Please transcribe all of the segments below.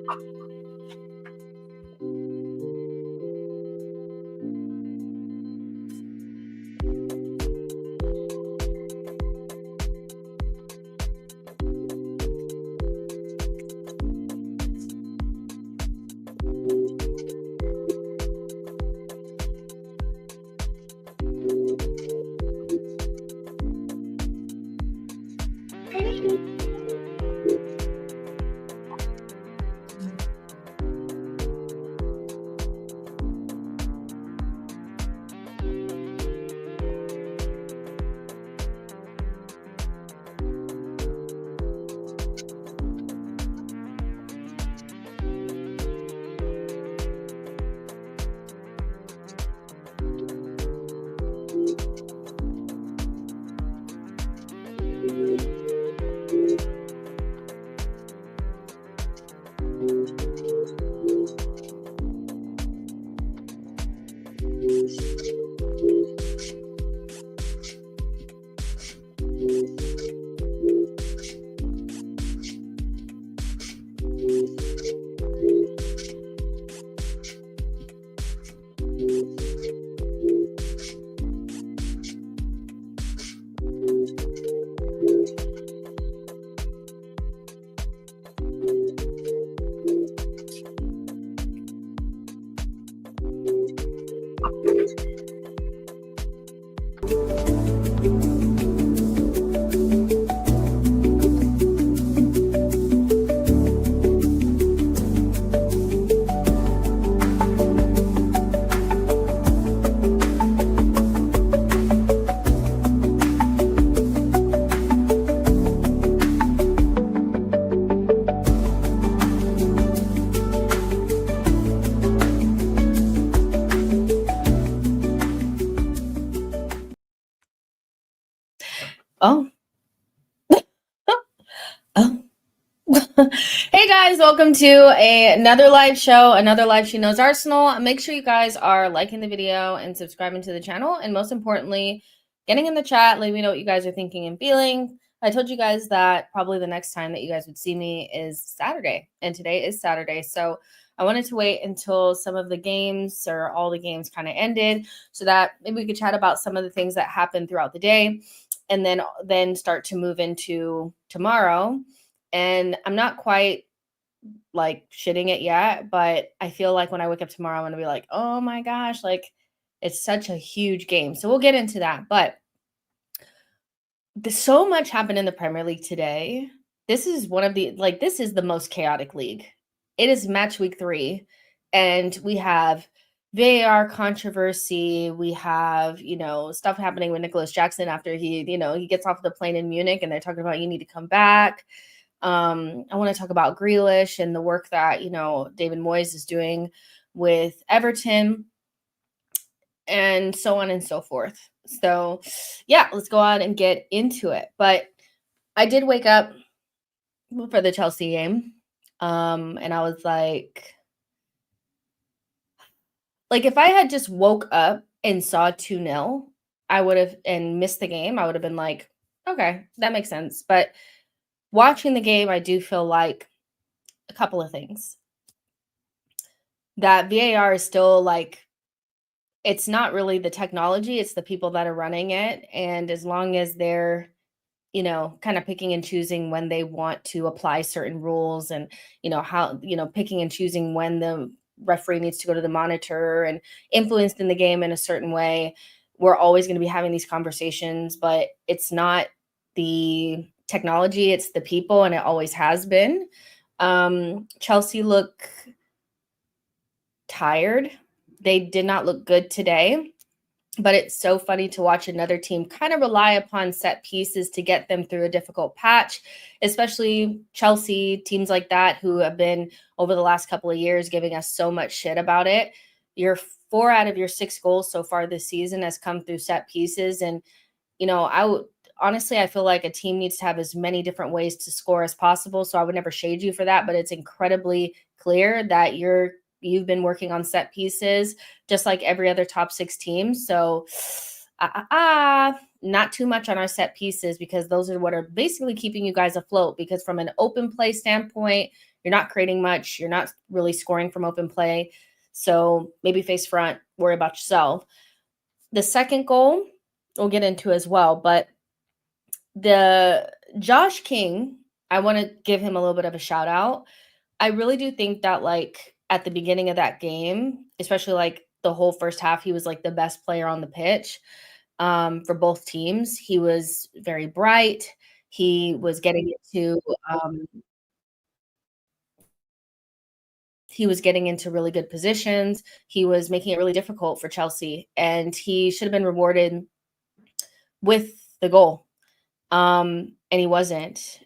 Oh. Oh. Hey guys, welcome to another live show, another live She Knows Arsenal. Make sure you guys are liking the video and subscribing to the channel, and most importantly, getting in the chat, letting me know what you guys are thinking and feeling. I told you guys that probably the next time that you guys would see me is Saturday, and today is Saturday, so I wanted to wait until some of the games or all the games kind of ended so that maybe we could chat about some of the things that happened throughout the day, and then start to move into tomorrow. And I'm not quite like shitting it yet, but I feel like when I wake up tomorrow, I'm going to be like, oh my gosh, like it's such a huge game. So we'll get into that. But so much happened in the Premier League today. This is this is the most chaotic league. It is match week 3, and we have VAR controversy. We have, stuff happening with Nicholas Jackson after he gets off the plane in Munich, and they're talking about you need to come back. I want to talk about Grealish and the work that, David Moyes is doing with Everton and so on and so forth. So yeah, let's go on and get into it. But I did wake up for the Chelsea game. And I was like, if I had just woke up and saw 2-0, I would have, and missed the game, I would have been like, okay, that makes sense. But watching the game, I do feel like a couple of things. That VAR is still it's not really the technology, it's the people that are running it. And as long as they're, kind of picking and choosing when they want to apply certain rules and, how, picking and choosing when the referee needs to go to the monitor and influenced in the game in a certain way, we're always going to be having these conversations. But it's not the technology, it's the people, and it always has been. Chelsea look tired. They did not look good today, but it's so funny to watch another team kind of rely upon set pieces to get them through a difficult patch, especially Chelsea, teams like that who have been over the last couple of years giving us so much shit about it. Your 4 out of your 6 goals so far this season has come through set pieces. And, honestly, I feel like a team needs to have as many different ways to score as possible. So I would never shade you for that, but it's incredibly clear that you've been working on set pieces just like every other top 6 team. So not too much on our set pieces, because those are what are basically keeping you guys afloat, because from an open play standpoint, you're not creating much. You're not really scoring from open play. So maybe face front, worry about yourself. The second goal we'll get into as well, but the Josh King, I want to give him a little bit of a shout out. I really do think that, like, at the beginning of that game, especially like the whole first half, he was like the best player on the pitch for both teams. He was very bright. He was getting into um, he was getting into really good positions. He was making it really difficult for Chelsea, and he should have been rewarded with the goal. And he wasn't,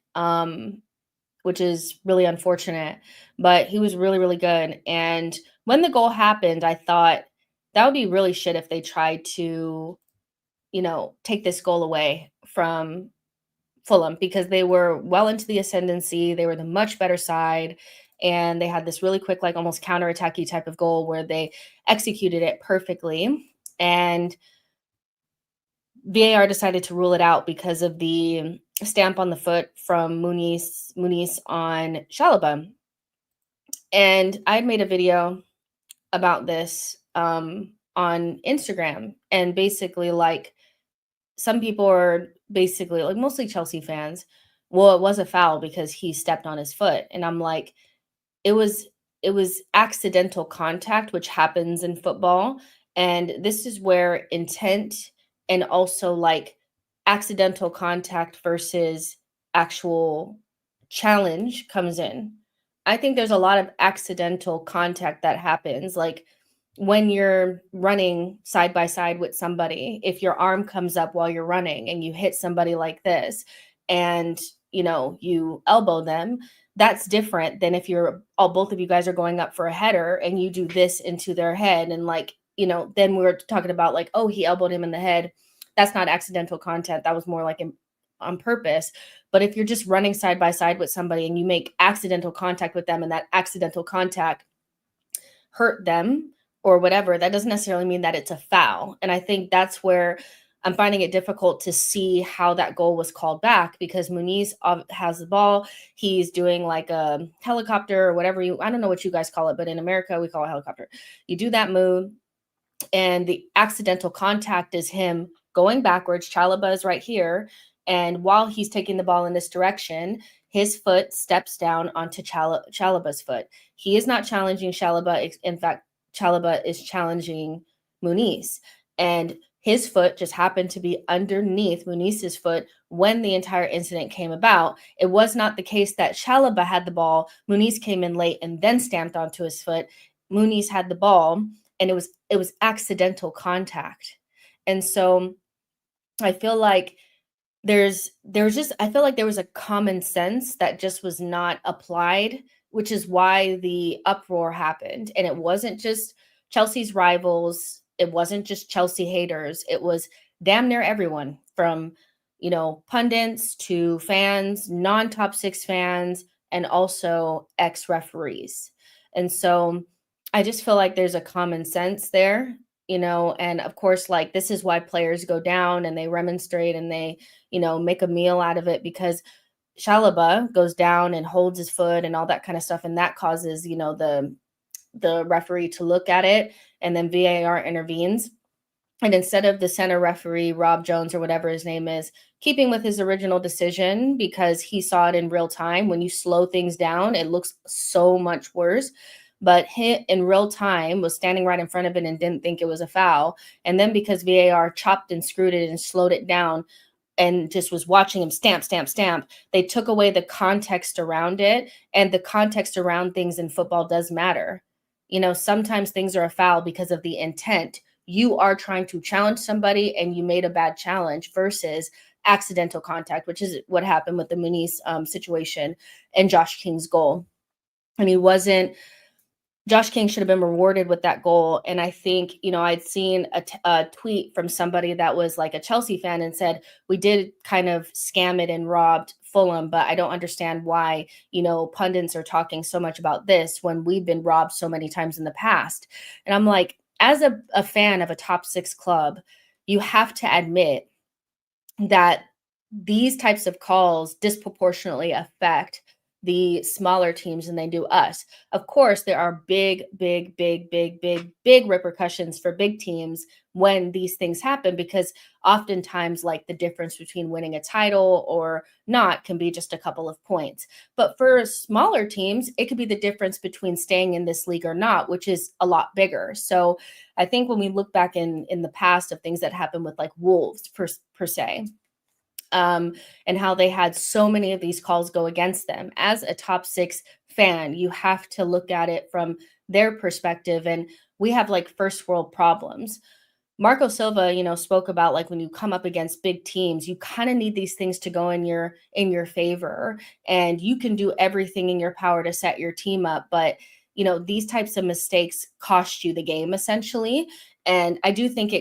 which is really unfortunate. But he was really, really good. And when the goal happened, I thought that would be really shit if they tried to, take this goal away from Fulham, because they were well into the ascendancy. They were the much better side. And they had this really quick, like almost counterattacky type of goal where they executed it perfectly. And VAR decided to rule it out because of the stamp on the foot from Muniz on Chalobah. And I had made a video about this on Instagram, and basically, like, some people are basically like, mostly Chelsea fans, well, it was a foul because he stepped on his foot. And I'm like, it was accidental contact, which happens in football, and this is where intent and also like accidental contact versus actual challenge comes in. I think there's a lot of accidental contact that happens, like when you're running side by side with somebody. If your arm comes up while you're running and you hit somebody like this, and you elbow them, that's different than if both of you guys are going up for a header and you do this into their head, and like, then we're talking about like, oh, he elbowed him in the head. That's not accidental contact. That was more like on purpose. But if you're just running side by side with somebody and you make accidental contact with them, and that accidental contact hurt them or whatever, that doesn't necessarily mean that it's a foul. And I think that's where I'm finding it difficult to see how that goal was called back, because Muniz has the ball. He's doing like a helicopter or whatever I don't know what you guys call it, but in America we call it helicopter. You do that move, and the accidental contact is him going backwards. Chalobah is right here. And while he's taking the ball in this direction, his foot steps down onto Chalobah's foot. He is not challenging Chalobah. In fact, Chalobah is challenging Muniz. And his foot just happened to be underneath Muniz's foot when the entire incident came about. It was not the case that Chalobah had the ball, Muniz came in late and then stamped onto his foot. Muniz had the ball, and it was accidental contact. And so I feel like I feel like there was a common sense that just was not applied, which is why the uproar happened. And it wasn't just Chelsea's rivals, it wasn't just Chelsea haters, it was damn near everyone, from pundits to fans, non-top 6 fans, and also ex-referees. And so I just feel like there's a common sense there, and of course, like, this is why players go down and they remonstrate and they, make a meal out of it, because Chalobah goes down and holds his foot and all that kind of stuff. And that causes, the referee to look at it, and then VAR intervenes. And instead of the center referee, Rob Jones, or whatever his name is, keeping with his original decision, because he saw it in real time, when you slow things down, it looks so much worse. But he, in real time, was standing right in front of it and didn't think it was a foul. And then because VAR chopped and screwed it and slowed it down and just was watching him stamp, stamp, stamp, they took away the context around it. And the context around things in football does matter. Sometimes things are a foul because of the intent. You are trying to challenge somebody and you made a bad challenge, versus accidental contact, which is what happened with the Muniz situation and Josh King's goal. And Josh King should have been rewarded with that goal. And I think, I'd seen a tweet from somebody that was like a Chelsea fan and said, we did kind of scam it and robbed Fulham, but I don't understand why, pundits are talking so much about this when we've been robbed so many times in the past. And I'm like, as a fan of a top 6 club, you have to admit that these types of calls disproportionately affect the smaller teams than they do us. Of course, there are big repercussions for big teams when these things happen, because oftentimes, like, the difference between winning a title or not can be just a couple of points. But for smaller teams, it could be the difference between staying in this league or not, which is a lot bigger. So I think when we look back in the past of things that happened with, like, Wolves per se, and how they had so many of these calls go against them. As a top six fan, you have to look at it from their perspective. And we have, like, first world problems. Marco Silva, spoke about, like, when you come up against big teams, you kind of need these things to go in your favor, and you can do everything in your power to set your team up. But these types of mistakes cost you the game, essentially. And I do think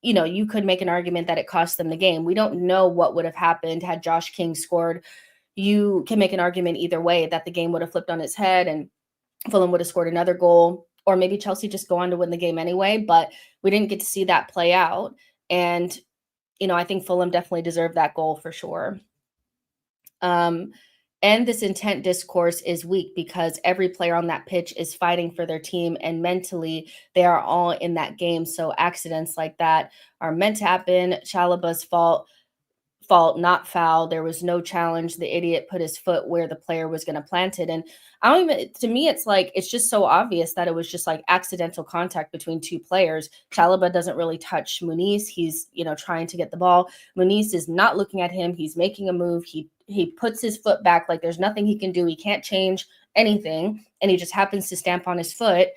you could make an argument that it cost them the game. We don't know what would have happened had Josh King scored. You can make an argument either way, that the game would have flipped on its head and Fulham would have scored another goal, or maybe Chelsea just go on to win the game anyway. But we didn't get to see that play out. And, I think Fulham definitely deserved that goal for sure. And this intent discourse is weak because every player on that pitch is fighting for their team, and mentally they are all in that game. So accidents like that are meant to happen. Chalobah's fault, not foul. There was no challenge. The idiot put his foot where the player was going to plant it. And to me, it's like, it's just so obvious that it was just like accidental contact between two players. Chalobah doesn't really touch Muniz. He's, trying to get the ball. Muniz is not looking at him. He's making a move. He puts his foot back like there's nothing he can do. He can't change anything. And he just happens to stamp on his foot,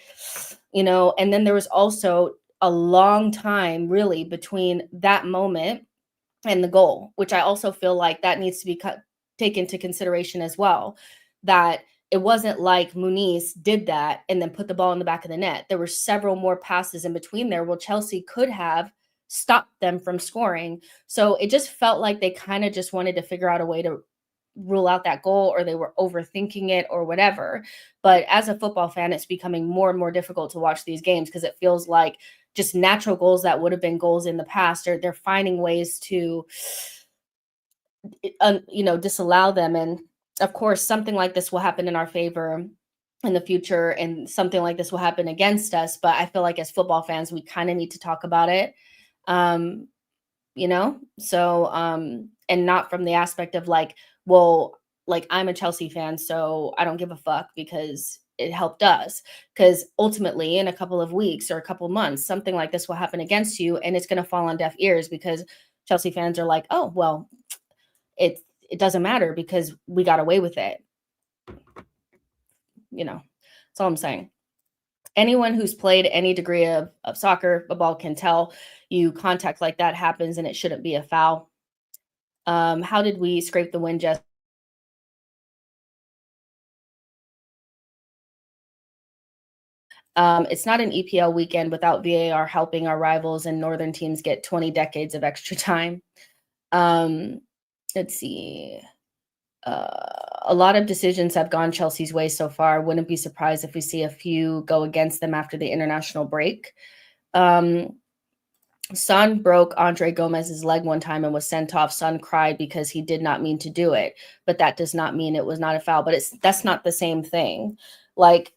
and then there was also a long time really between that moment and the goal, which I also feel like that needs to be taken into consideration as well, that it wasn't like Muniz did that and then put the ball in the back of the net. There were several more passes in between there where Chelsea could have stopped them from scoring. So it just felt like they kind of just wanted to figure out a way to rule out that goal, or they were overthinking it or whatever. But as a football fan, it's becoming more and more difficult to watch these games because it feels like just natural goals that would have been goals in the past, or they're finding ways to disallow them. And of course, something like this will happen in our favor in the future, and something like this will happen against us. But I feel like as football fans, we kind of need to talk about it. So and not from the aspect of like, well, like, I'm a Chelsea fan, so I don't give a fuck because it helped us. Because ultimately, in a couple of weeks or a couple months, something like this will happen against you, and it's going to fall on deaf ears because Chelsea fans are like, oh, well, it doesn't matter because we got away with it. That's all I'm saying. Anyone who's played any degree of soccer, football, can tell you contact like that happens and it shouldn't be a foul. How did we scrape the win, Jess? It's not an EPL weekend without VAR helping our rivals and northern teams get 20 decades of extra time. Let's see. A lot of decisions have gone Chelsea's way so far. Wouldn't be surprised if we see a few go against them after the international break. Son broke Andre Gomez's leg one time and was sent off. Son cried because he did not mean to do it, but that does not mean it was not a foul. But that's not the same thing. Like,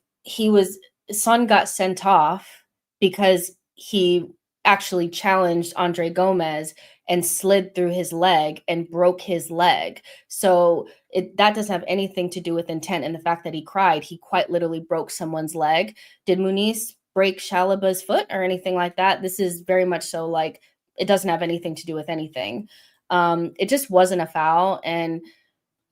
Son got sent off because he actually challenged Andre Gomez and slid through his leg and broke his leg. So that doesn't have anything to do with intent. And the fact that he cried, he quite literally broke someone's leg. Did Muniz break Chalobah's foot or anything like that? This is very much so like, it doesn't have anything to do with anything. It just wasn't a foul. And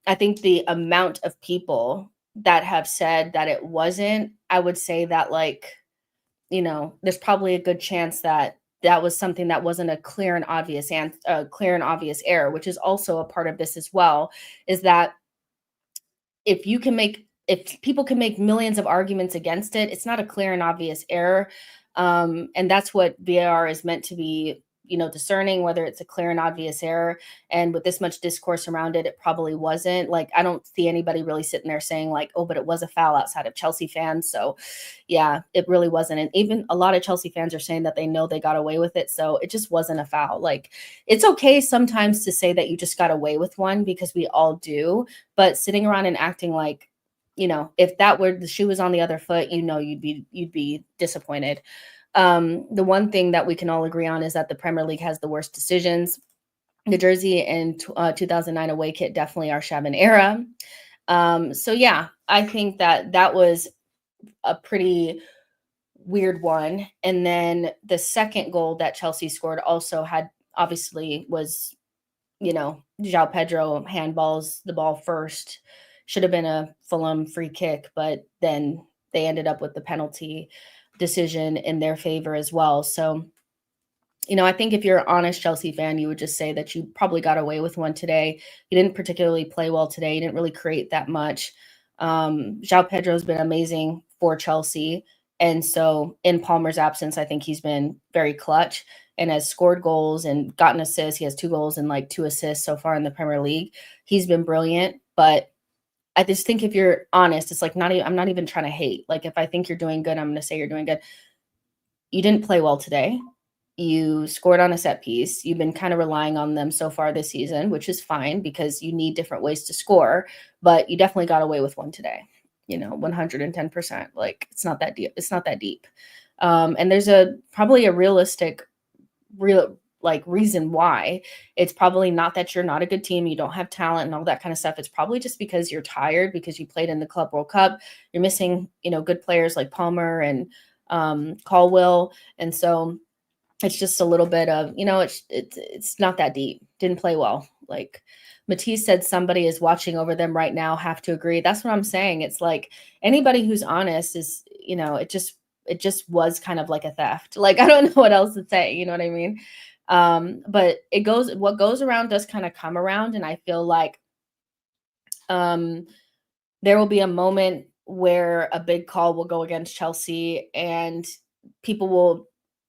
I think the amount of people that have said that it wasn't, I would say that, like, there's probably a good chance that that was something that wasn't a clear and obvious error, which is also a part of this as well, is that if people can make millions of arguments against it, it's not a clear and obvious error. And that's what VAR is meant to be discerning whether it's a clear and obvious error. And with this much discourse around it, it probably wasn't. Like, I don't see anybody really sitting there saying like, oh, but it was a foul outside of Chelsea fans. So yeah, it really wasn't. And even a lot of Chelsea fans are saying that they know they got away with it. So it just wasn't a foul. Like, it's okay sometimes to say that you just got away with one, because we all do, but sitting around and acting like, if that were the shoe was on the other foot, you'd be disappointed. The one thing that we can all agree on is that the Premier League has the worst decisions. The jersey and 2009 away kit definitely are Shabin era. So yeah, I think that was a pretty weird one. And then the second goal that Chelsea scored also was, João Pedro handballs the ball first. Should have been a Fulham free kick, but then they ended up with the penalty decision in their favor as well. So, I think if you're an honest Chelsea fan, you would just say that you probably got away with one today. You didn't particularly play well today. You didn't really create that much. João Pedro's been amazing for Chelsea. And so in Palmer's absence, I think he's been very clutch and has scored goals and gotten assists. He has 2 goals and like 2 assists so far in the Premier League. He's been brilliant, but I just think if you're honest, it's like I'm not even trying to hate. Like, if I think you're doing good, I'm going to say you're doing good. You didn't play well today. You scored on a set piece. You've been kind of relying on them so far this season, which is fine because you need different ways to score, but you definitely got away with one today, 110%. Like, it's not that deep. It's not that deep. And there's probably a realistic reason why. It's probably not that you're not a good team, you don't have talent and all that kind of stuff. It's probably just because you're tired, because you played in the Club World Cup. You're missing, good players like Palmer and Caldwell. And so it's just a little bit of, it's not that deep. Didn't play well. Like Matisse said, somebody is watching over them right now. Have to agree. That's what I'm saying. It's like anybody who's honest is, it just was kind of like a theft. Like, I don't know what else to say. You know what I mean? But what goes around does kind of come around. And I feel like there will be a moment where a big call will go against Chelsea and people will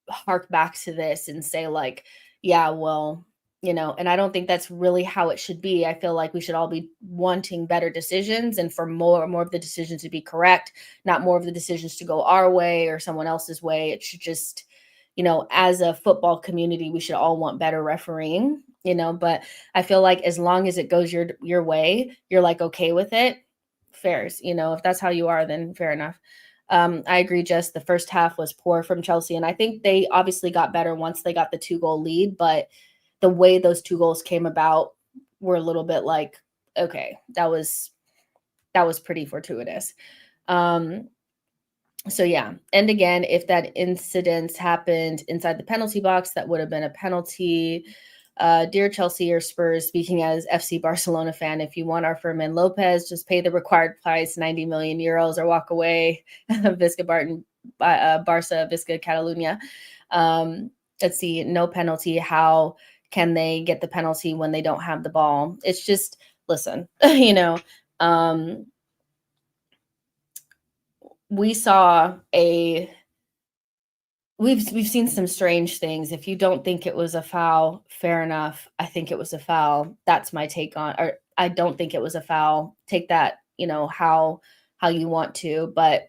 hark back to this and say like, yeah, well, and I don't think that's really how it should be. I feel like we should all be wanting better decisions and for more of the decisions to be correct, not more of the decisions to go our way or someone else's way. It should just, as a football community, we should all want better refereeing, but I feel like as long as it goes your way, you're like okay with it. Fairs, if that's how you are, then fair enough. I agree, Jess. The first half was poor from Chelsea, and I think they obviously got better once they got the 2-goal lead, but the way those 2 goals came about were a little bit like, okay, that was pretty fortuitous. So yeah, and again, if that incident happened inside the penalty box, that would have been a penalty. Dear Chelsea or Spurs, speaking as FC Barcelona fan, if you want our Fermin Lopez, just pay the required price, 90 million euros, or walk away. Visca Barton, Barca, Visca Catalunya. Let's see, no penalty. How can they get the penalty when they don't have the ball? It's just, listen, we saw we've seen some strange things. If you don't think it was a foul, fair enough. I think it was a foul. That's my take on, or I don't think it was a foul. Take that, how you want to, but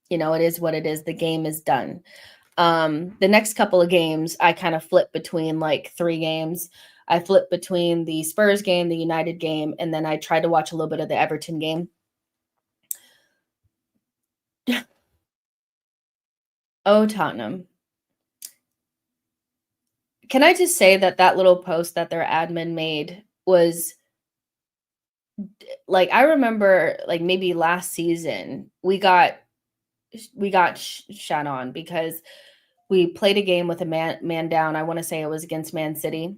it is what it is. The game is done. The next couple of games, I kind of flip between like 3 games. I flip between the Spurs game, the United game, and then I tried to watch a little bit of the Everton game. Oh, Tottenham. Can I just say that little post that their admin made was like, I remember like maybe last season we got shot on because we played a game with a man down. I want to say it was against Man City.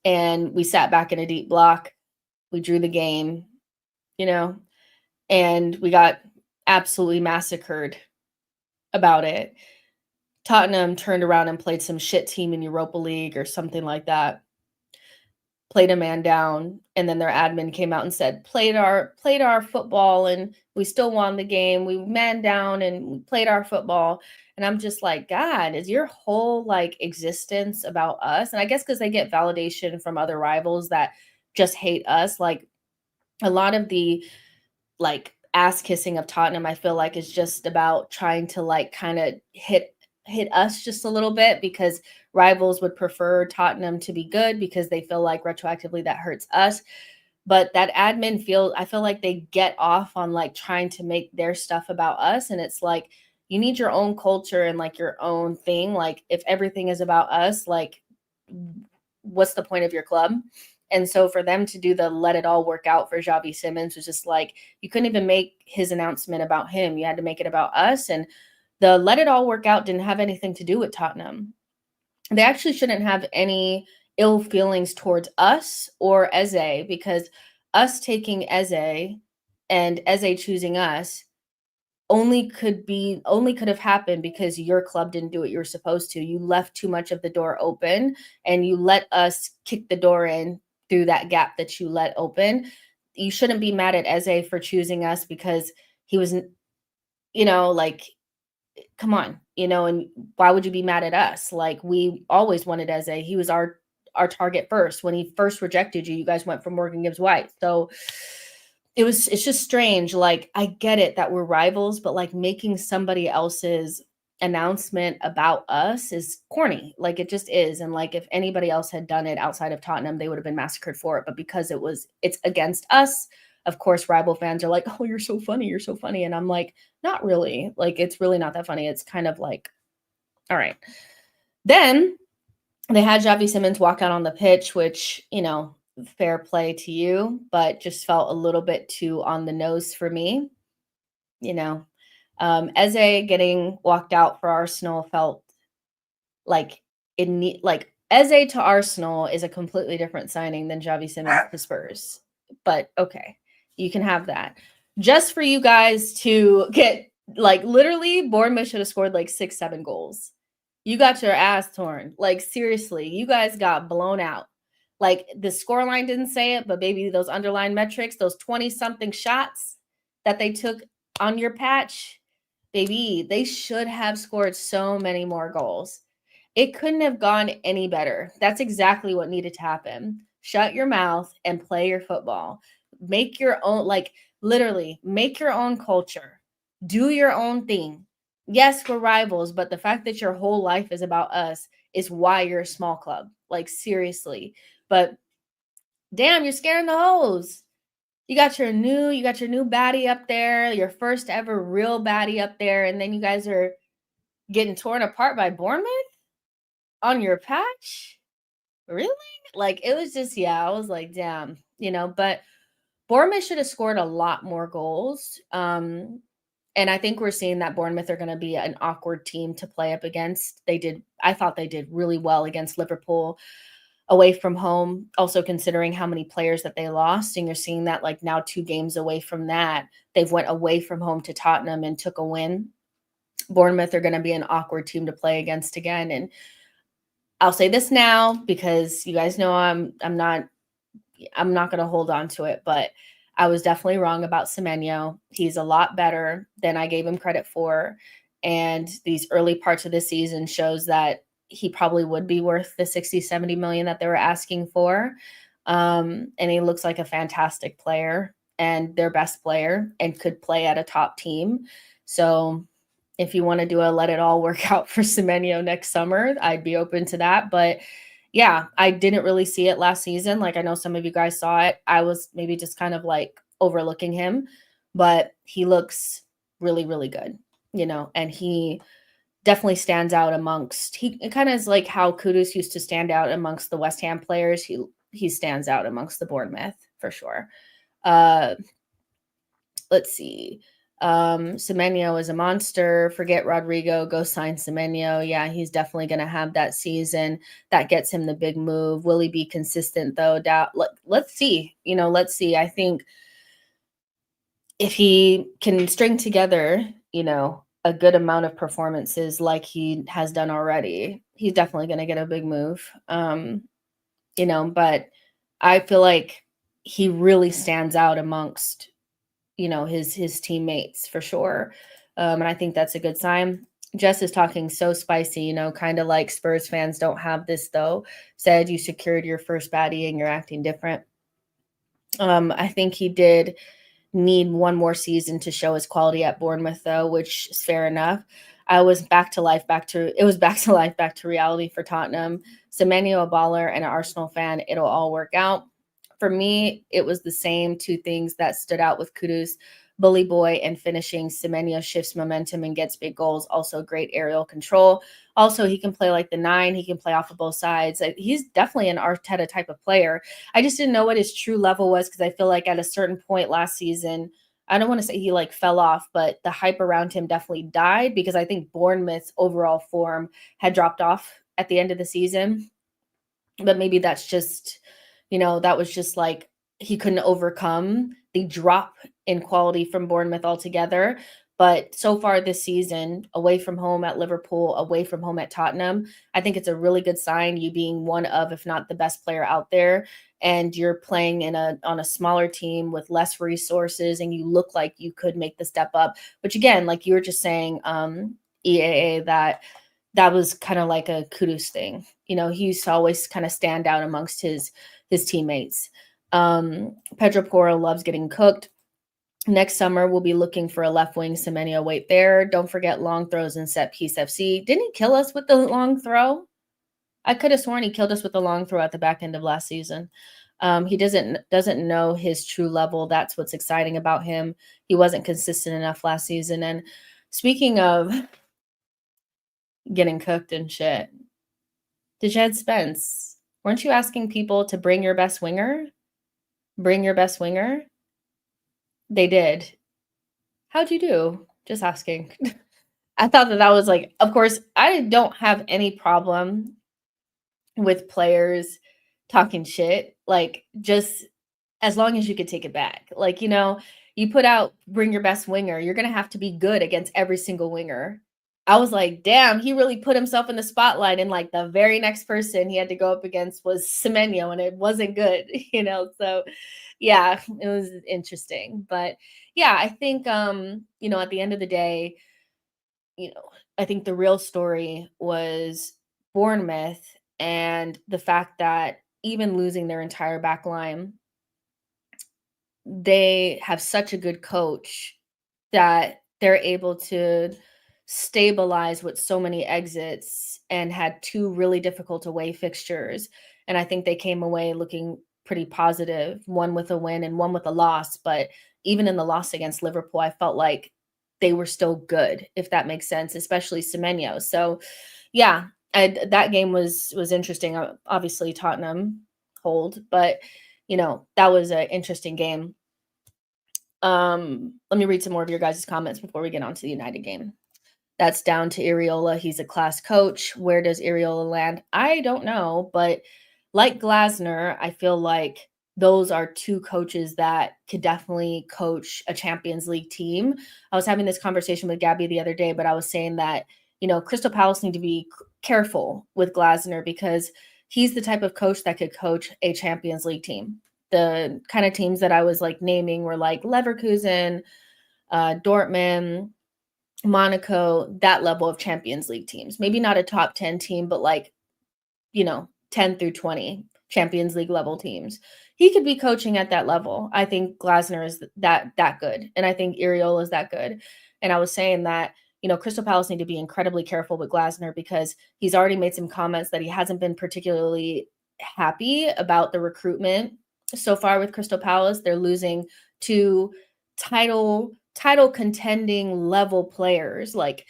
And we sat back in a deep block. We drew the game, and we got absolutely massacred about it. Tottenham turned around and played some shit team in Europa League or something like that. played a man down, and then their admin came out and said, played our football, and we still won the game. We man down and we played our football. And I'm just like, God, is your whole like existence about us? And I guess because they get validation from other rivals that just hate us. Like a lot of the like ass kissing of Tottenham, I feel like is just about trying to like kind of hit us just a little bit, because rivals would prefer Tottenham to be good because they feel like retroactively that hurts us. But that I feel like they get off on like trying to make their stuff about us. And it's like, you need your own culture and like your own thing. Like if everything is about us, like what's the point of your club? And so for them to do the let it all work out for Xavi Simons was just like, you couldn't even make his announcement about him. You had to make it about us. And the let it all work out didn't have anything to do with Tottenham. They actually shouldn't have any ill feelings towards us or Eze, because us taking Eze and Eze choosing us only could have happened because your club didn't do what you were supposed to. You left too much of the door open, and you let us kick the door in through that gap that you let open. You shouldn't be mad at Eze for choosing us because he was, like, come on, and why would you be mad at us? Like, we always wanted Eze. He was our target first. When he first rejected you, you guys went for Morgan Gibbs White. So it's just strange. Like, I get it that we're rivals, but like making somebody else's announcement about us is corny. Like, it just is. And like, if anybody else had done it outside of Tottenham, they would have been massacred for it. But because it's against us, of course, rival fans are like, oh, you're so funny. You're so funny. And I'm like, not really. Like, it's really not that funny. It's kind of like, all right. Then they had Xavi Simons walk out on the pitch, which, fair play to you, but just felt a little bit too on the nose for me. Eze getting walked out for Arsenal felt like Eze to Arsenal is a completely different signing than Xavi Simons to Spurs. But okay, you can have that. Just for you guys to get, like, literally, Bournemouth should have scored like 6-7 goals. You got your ass torn. Like, seriously, you guys got blown out. Like, the scoreline didn't say it, but baby, those underlying metrics, those 20-something shots that they took on your patch, baby, they should have scored so many more goals. It couldn't have gone any better. That's exactly what needed to happen. Shut your mouth and play your football. Make your own, like, literally, make your own culture. Do your own thing. Yes, we're rivals, but the fact that your whole life is about us is why you're a small club. Like, seriously. But damn, you're scaring the hoes. You got your new baddie up there, your first ever real baddie up there, and then you guys are getting torn apart by Bournemouth on your patch? Really? Like, it was just, I was like, damn, but Bournemouth should have scored a lot more goals. And I think we're seeing that Bournemouth are going to be an awkward team to play up against. I thought they did really well against Liverpool away from home, also considering how many players that they lost. And you're seeing that, like, now 2 games away from that, they've went away from home to Tottenham and took a win. Bournemouth are going to be an awkward team to play against again. And I'll say this now because you guys know I'm not going to hold on to it, but I was definitely wrong about Semenyo. He's a lot better than I gave him credit for. And these early parts of the season shows that he probably would be worth the 60, 70 million that they were asking for. And he looks like a fantastic player and their best player and could play at a top team. So if you want to do a let it all work out for Semenyo next summer, I'd be open to that. But yeah, I didn't really see it last season. Like, I know some of you guys saw it. I was maybe just kind of like overlooking him, but he looks really, really good, and he definitely stands out amongst, it kind of is like how Kudus used to stand out amongst the West Ham players. He stands out amongst the Bournemouth for sure. Let's see. Semenyo is a monster. Forget Rodrigo. Go sign Semenyo. Yeah, he's definitely going to have that season. That gets him the big move. Will he be consistent, though? Let's see. Let's see. I think if he can string together, a good amount of performances like he has done already, he's definitely going to get a big move. But I feel like he really stands out amongst, his teammates for sure. And I think that's a good sign. Jess is talking so spicy, kind of like Spurs fans don't have this though. Said you secured your first baddie and you're acting different. I think he did need one more season to show his quality at Bournemouth though, which is fair enough. I was back to life, back to reality for Tottenham. Semenyo, a baller, and an Arsenal fan, it'll all work out. For me, it was the same two things that stood out with Kudus. Bully boy and finishing. Semenyo shifts momentum and gets big goals. Also great aerial control. Also, he can play like the 9. He can play off of both sides. He's definitely an Arteta type of player. I just didn't know what his true level was because I feel like at a certain point last season, I don't want to say he like fell off, but the hype around him definitely died because I think Bournemouth's overall form had dropped off at the end of the season. But maybe that's just, that was just like he couldn't overcome the drop in quality from Bournemouth altogether. But so far this season, away from home at Liverpool, away from home at Tottenham, I think it's a really good sign, you being one of, if not the best player out there, and you're playing on a smaller team with less resources, and you look like you could make the step up. Which again, like you were just saying, EAA, that was kind of like a Kudus thing. He used to always kind of stand out amongst his teammates. Pedro Porro loves getting cooked. Next summer, we'll be looking for a left wing. Semenyo wait there. Don't forget long throws and set piece FC. Didn't he kill us with the long throw? I could have sworn he killed us with the long throw at the back end of last season. He doesn't know his true level. That's what's exciting about him. He wasn't consistent enough last season. And speaking of getting cooked and shit, Dejed Spence, weren't you asking people to bring your best winger? Bring your best winger? They did. How'd you do? Just asking. I thought that was like, of course, I don't have any problem with players talking shit. Like, just as long as you could take it back. Like, you put out bring your best winger, you're going to have to be good against every single winger. I was like, damn, he really put himself in the spotlight. And like the very next person he had to go up against was Semenyo, and it wasn't good, So yeah, it was interesting. But yeah, I think, at the end of the day, I think the real story was Bournemouth and the fact that even losing their entire back line, they have such a good coach that they're able to stabilize with so many exits and had 2 really difficult away fixtures. And I think they came away looking pretty positive, one with a win and one with a loss. But even in the loss against Liverpool, I felt like they were still good, if that makes sense, especially Semenyo. So yeah, that game was interesting. Obviously Tottenham hold, but that was an interesting game. Let me read some more of your guys' comments before we get on to the United game. That's down to Iriola. He's a class coach. Where does Iriola land? I don't know, but like Glasner, I feel like those are 2 coaches that could definitely coach a Champions League team. I was having this conversation with Gabby the other day, but I was saying that, Crystal Palace need to be careful with Glasner because he's the type of coach that could coach a Champions League team. The kind of teams that I was like naming were like Leverkusen, Dortmund, Monaco, that level of Champions League teams. Maybe not a top 10 team, but like, 10 through 20 Champions League level teams. He could be coaching at that level. I think Glasner is that good. And I think Iriola is that good. And I was saying that, Crystal Palace need to be incredibly careful with Glasner because he's already made some comments that he hasn't been particularly happy about the recruitment so far with Crystal Palace. They're losing 2 title contending level players, like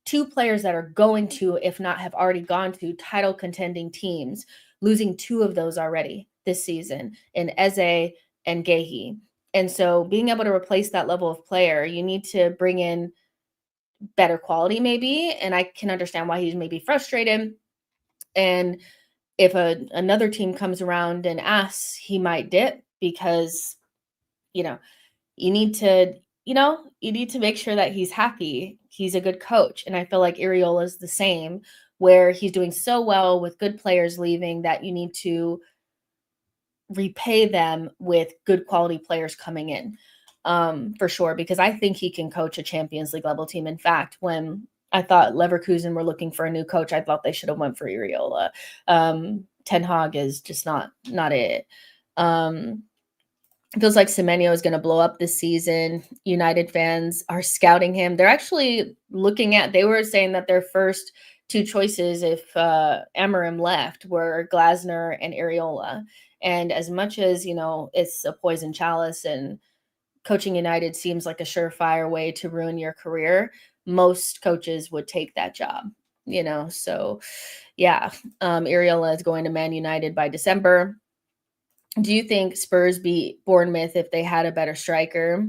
2 players that are going to, if not have already gone to, title contending teams, losing 2 of those already this season in Eze and Gehi. And so being able to replace that level of player, you need to bring in better quality maybe. And I can understand why he's maybe frustrated. And if another team comes around and asks, he might dip because, you need to make sure that he's happy. He's a good coach. And I feel like Iriola is the same, where he's doing so well with good players leaving that you need to repay them with good quality players coming in, for sure, because I think he can coach a Champions League level team. In fact, when I thought Leverkusen were looking for a new coach, I thought they should have went for Areola. Ten Hag is just not it. It feels like Semenyo is going to blow up this season. United fans are scouting him. They're actually looking at, they were saying that their first two choices, if Amorim left, were Glasner and Areola. And as much as, it's a poison chalice and coaching United seems like a surefire way to ruin your career, most coaches would take that job, So, yeah, Areola is going to Man United by December. Do you think Spurs beat Bournemouth if they had a better striker?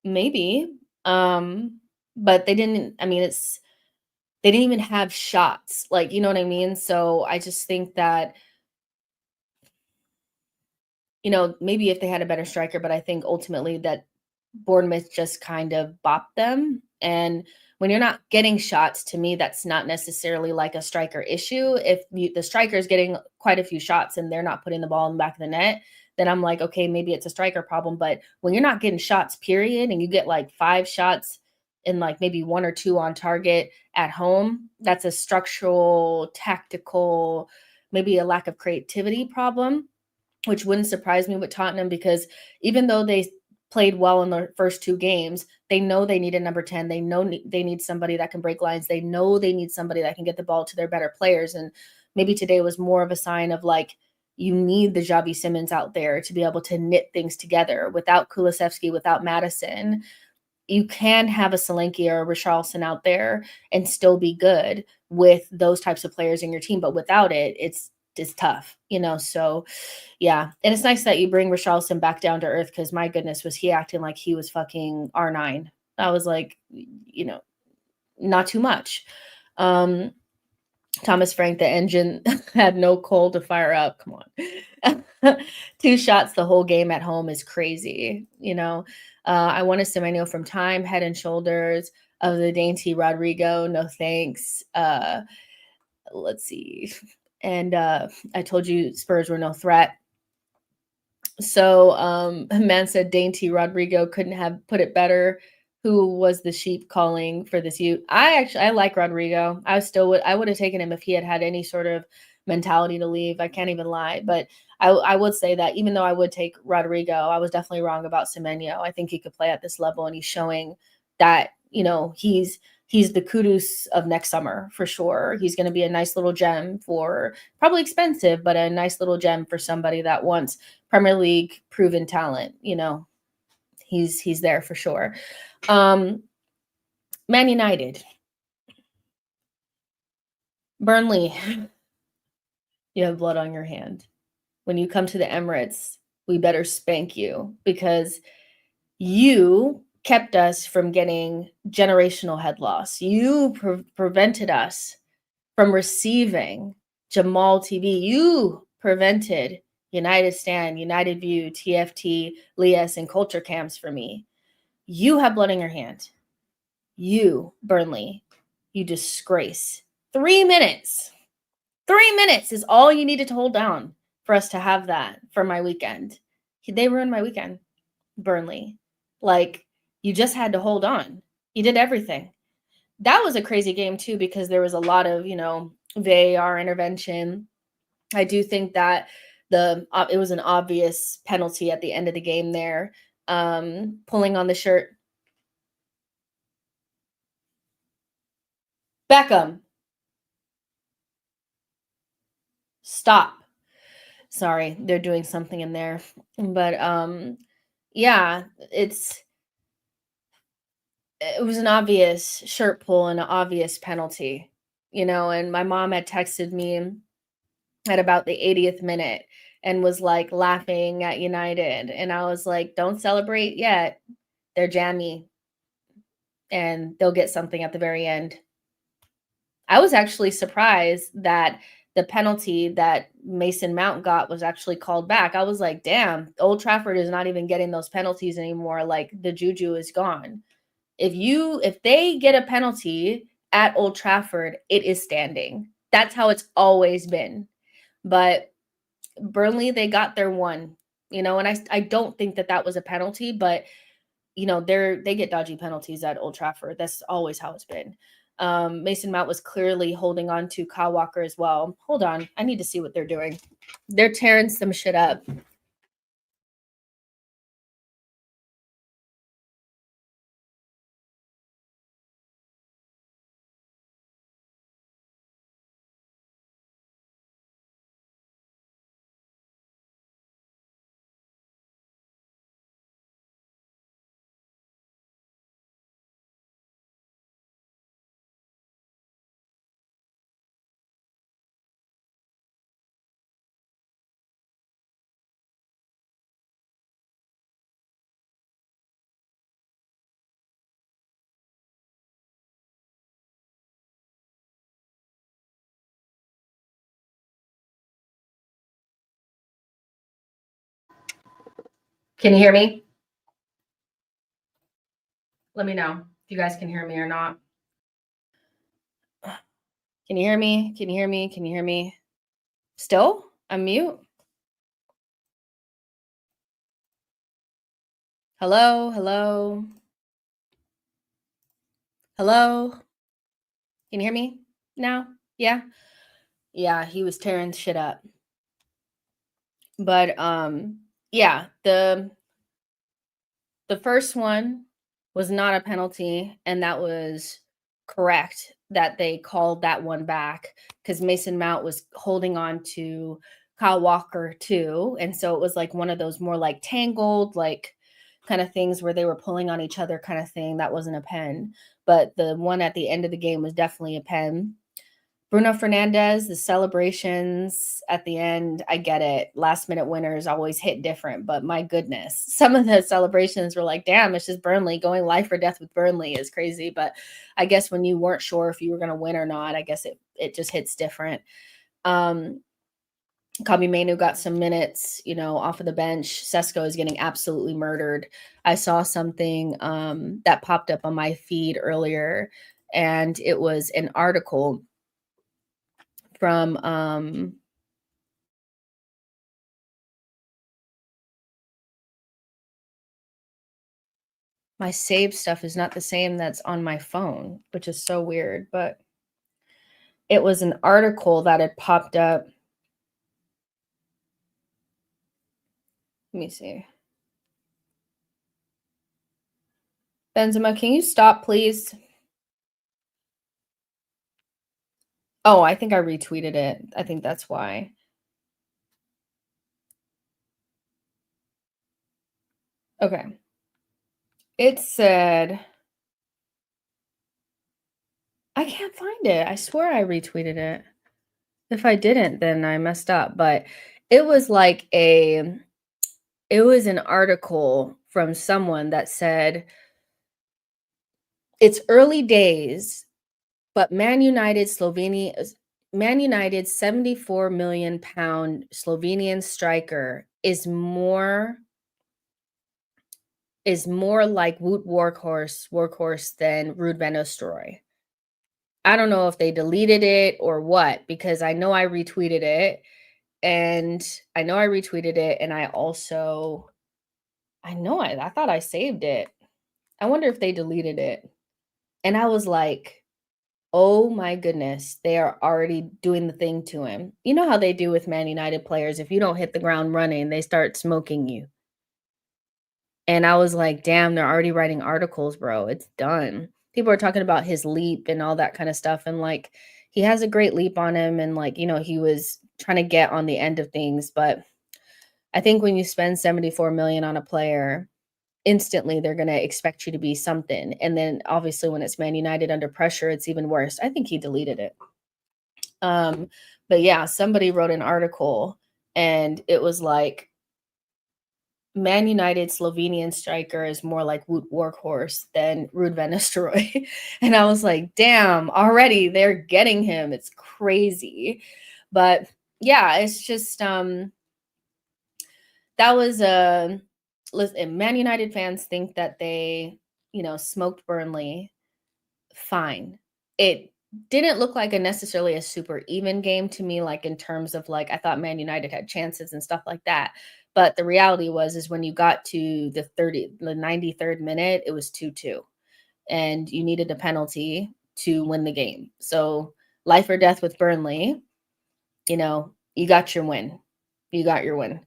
Maybe. But they didn't, they didn't even have shots. Like, you know what I mean? So I just think that, maybe if they had a better striker, but I think ultimately that Bournemouth just kind of bopped them. And when you're not getting shots, to me, that's not necessarily like a striker issue. If the striker is getting quite a few shots and they're not putting the ball in the back of the net, then I'm like, okay, maybe it's a striker problem. But when you're not getting shots, period, and you get like 5 shots and like maybe 1 or 2 on target at home, that's a structural, tactical, maybe a lack of creativity problem, which wouldn't surprise me with Tottenham, because even though they played well in the first 2 games, they know they need a number 10. They know they need somebody that can break lines. They know they need somebody that can get the ball to their better players. And maybe today was more of a sign of like, you need the Xavi Simons out there to be able to knit things together. Without Kulusevski, without Madison, you can have a Solanke or a Richarlison out there and still be good with those types of players in your team. But without it, it's tough, So yeah. And it's nice that you bring Richarlison back down to earth, because my goodness, was he acting like he was fucking R9. I was like, not too much. Thomas Frank, the engine had no coal to fire up. Come on. 2 shots the whole game at home is crazy. I want a Semenyo from time, head and shoulders of the dainty Rodrigo. No thanks. Let's see. And I told you Spurs were no threat. So a man said dainty Rodrigo couldn't have put it better. Who was the sheep calling for this youth? I like Rodrigo. I would have taken him if he had any sort of mentality to leave. I can't even lie. But I would say that even though I would take Rodrigo, I was definitely wrong about Semenyo. I think he could play at this level, and he's showing that, he's the Kudus of next summer for sure. He's going to be a nice little gem, for probably expensive, but a nice little gem for somebody that wants Premier League proven talent. He's there for sure. Man United, Burnley, you have blood on your hand. When you come to the Emirates, we better spank you, because you kept us from getting generational head loss. You prevented us from receiving Jamal TV. You prevented United Stand, United View, TFT, Lias, and culture camps for me. You have blood in your hand. You, Burnley, you disgrace. 3 minutes. 3 minutes is all you needed to hold down for us to have that for my weekend. They ruined my weekend, Burnley. Like, you just had to hold on. You did everything. That was a crazy game too, because there was a lot of, VAR intervention. I do think that it was an obvious penalty at the end of the game there. Pulling on the shirt. Beckham. Stop. Sorry, they're doing something in there. But yeah, it was an obvious shirt pull and an obvious penalty, and my mom had texted me at about the 80th minute and was like laughing at United. And I was like, don't celebrate yet. They're jammy and they'll get something at the very end. I was actually surprised that the penalty that Mason Mount got was actually called back. I was like, damn, Old Trafford is not even getting those penalties anymore. Like, the juju is gone. If they get a penalty at Old Trafford, it is standing. That's how it's always been. But Burnley, they got their one, and I don't think that was a penalty, but they get dodgy penalties at Old Trafford. That's always how it's been. Mason Mount was clearly holding on to Kyle Walker as well. Hold on, I need to see what they're doing. They're tearing some shit up. Can you hear me? Let me know if you guys can hear me or not. Can you hear me? Can you hear me? Can you hear me? Still? I'm mute. Hello? Hello? Hello? Can you hear me now? Yeah? Yeah, he was tearing shit up. But yeah, the first one was not a penalty, and that was correct that they called that one back because Mason Mount was holding on to Kyle Walker too. And so it was like one of those more like tangled, like kind of things where they were pulling on each other kind of thing. That wasn't a pen. But the one at the end of the game was definitely a pen. Bruno Fernandes, the celebrations at the end, I get it. Last minute winners always hit different, but my goodness, some of the celebrations were like, damn, it's just Burnley. Going life or death with Burnley is crazy. But I guess when you weren't sure if you were going to win or not, I guess it just hits different. Kobbie Mainoo got some minutes, off of the bench. Sesko is getting absolutely murdered. I saw something that popped up on my feed earlier, and it was an article from my saved stuff is not the same that's on my phone, which is so weird, but it was an article that had popped up. Let me see. Benzema, can you stop, please? Oh, I think I retweeted it. I think that's why. Okay. It said, I can't find it. I swear I retweeted it. If I didn't, then I messed up. But it was like it was an article from someone that said, it's early days, but Man United's 74 million pound Slovenian striker is more like Wout workhorse than Ruud van Nistelrooy. I don't know if they deleted it or what, because I know I retweeted it, and I thought I saved it. I wonder if they deleted it. And I was like, oh my goodness, they are already doing the thing to him. You know how they do with Man United players. If you don't hit the ground running, they start smoking you. And I was like, damn, they're already writing articles, bro. It's done. People are talking about his leap and all that kind of stuff. And like, he has a great leap on him. And like, he was trying to get on the end of things. But I think when you spend 74 million on a player, instantly they're going to expect you to be something. And then obviously when it's Man United under pressure, it's even worse. I think he deleted it. But yeah, somebody wrote an article and it was like, Man United Slovenian striker is more like Wout Workhorse than Ruud van Nistelrooy. And I was like, damn, already they're getting him. It's crazy. But yeah, it's just that was listen, Man United fans think that they, smoked Burnley. Fine. didn't look like necessarily a super even game to me, like in terms of like I thought Man United had chances and stuff like that. But the reality was is when you got to the 93rd minute, it was 2-2 and you needed a penalty to win the game. So life or death with Burnley, you got your win. You got your win.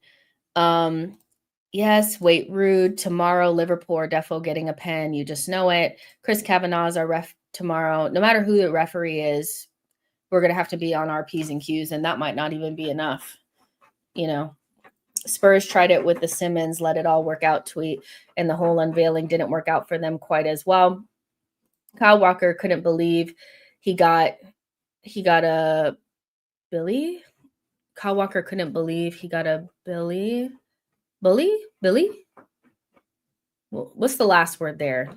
Yes, wait, rude. Tomorrow, Liverpool are defo getting a pen. You just know it. Chris Kavanaugh's our ref tomorrow. No matter who the referee is, we're going to have to be on our P's and Q's, and that might not even be enough. Spurs tried it with the Simmons, let it all work out tweet, and the whole unveiling didn't work out for them quite as well. Kyle Walker couldn't believe he got a Billy. Kyle Walker couldn't believe he got a Billy. Billy? What's the last word there?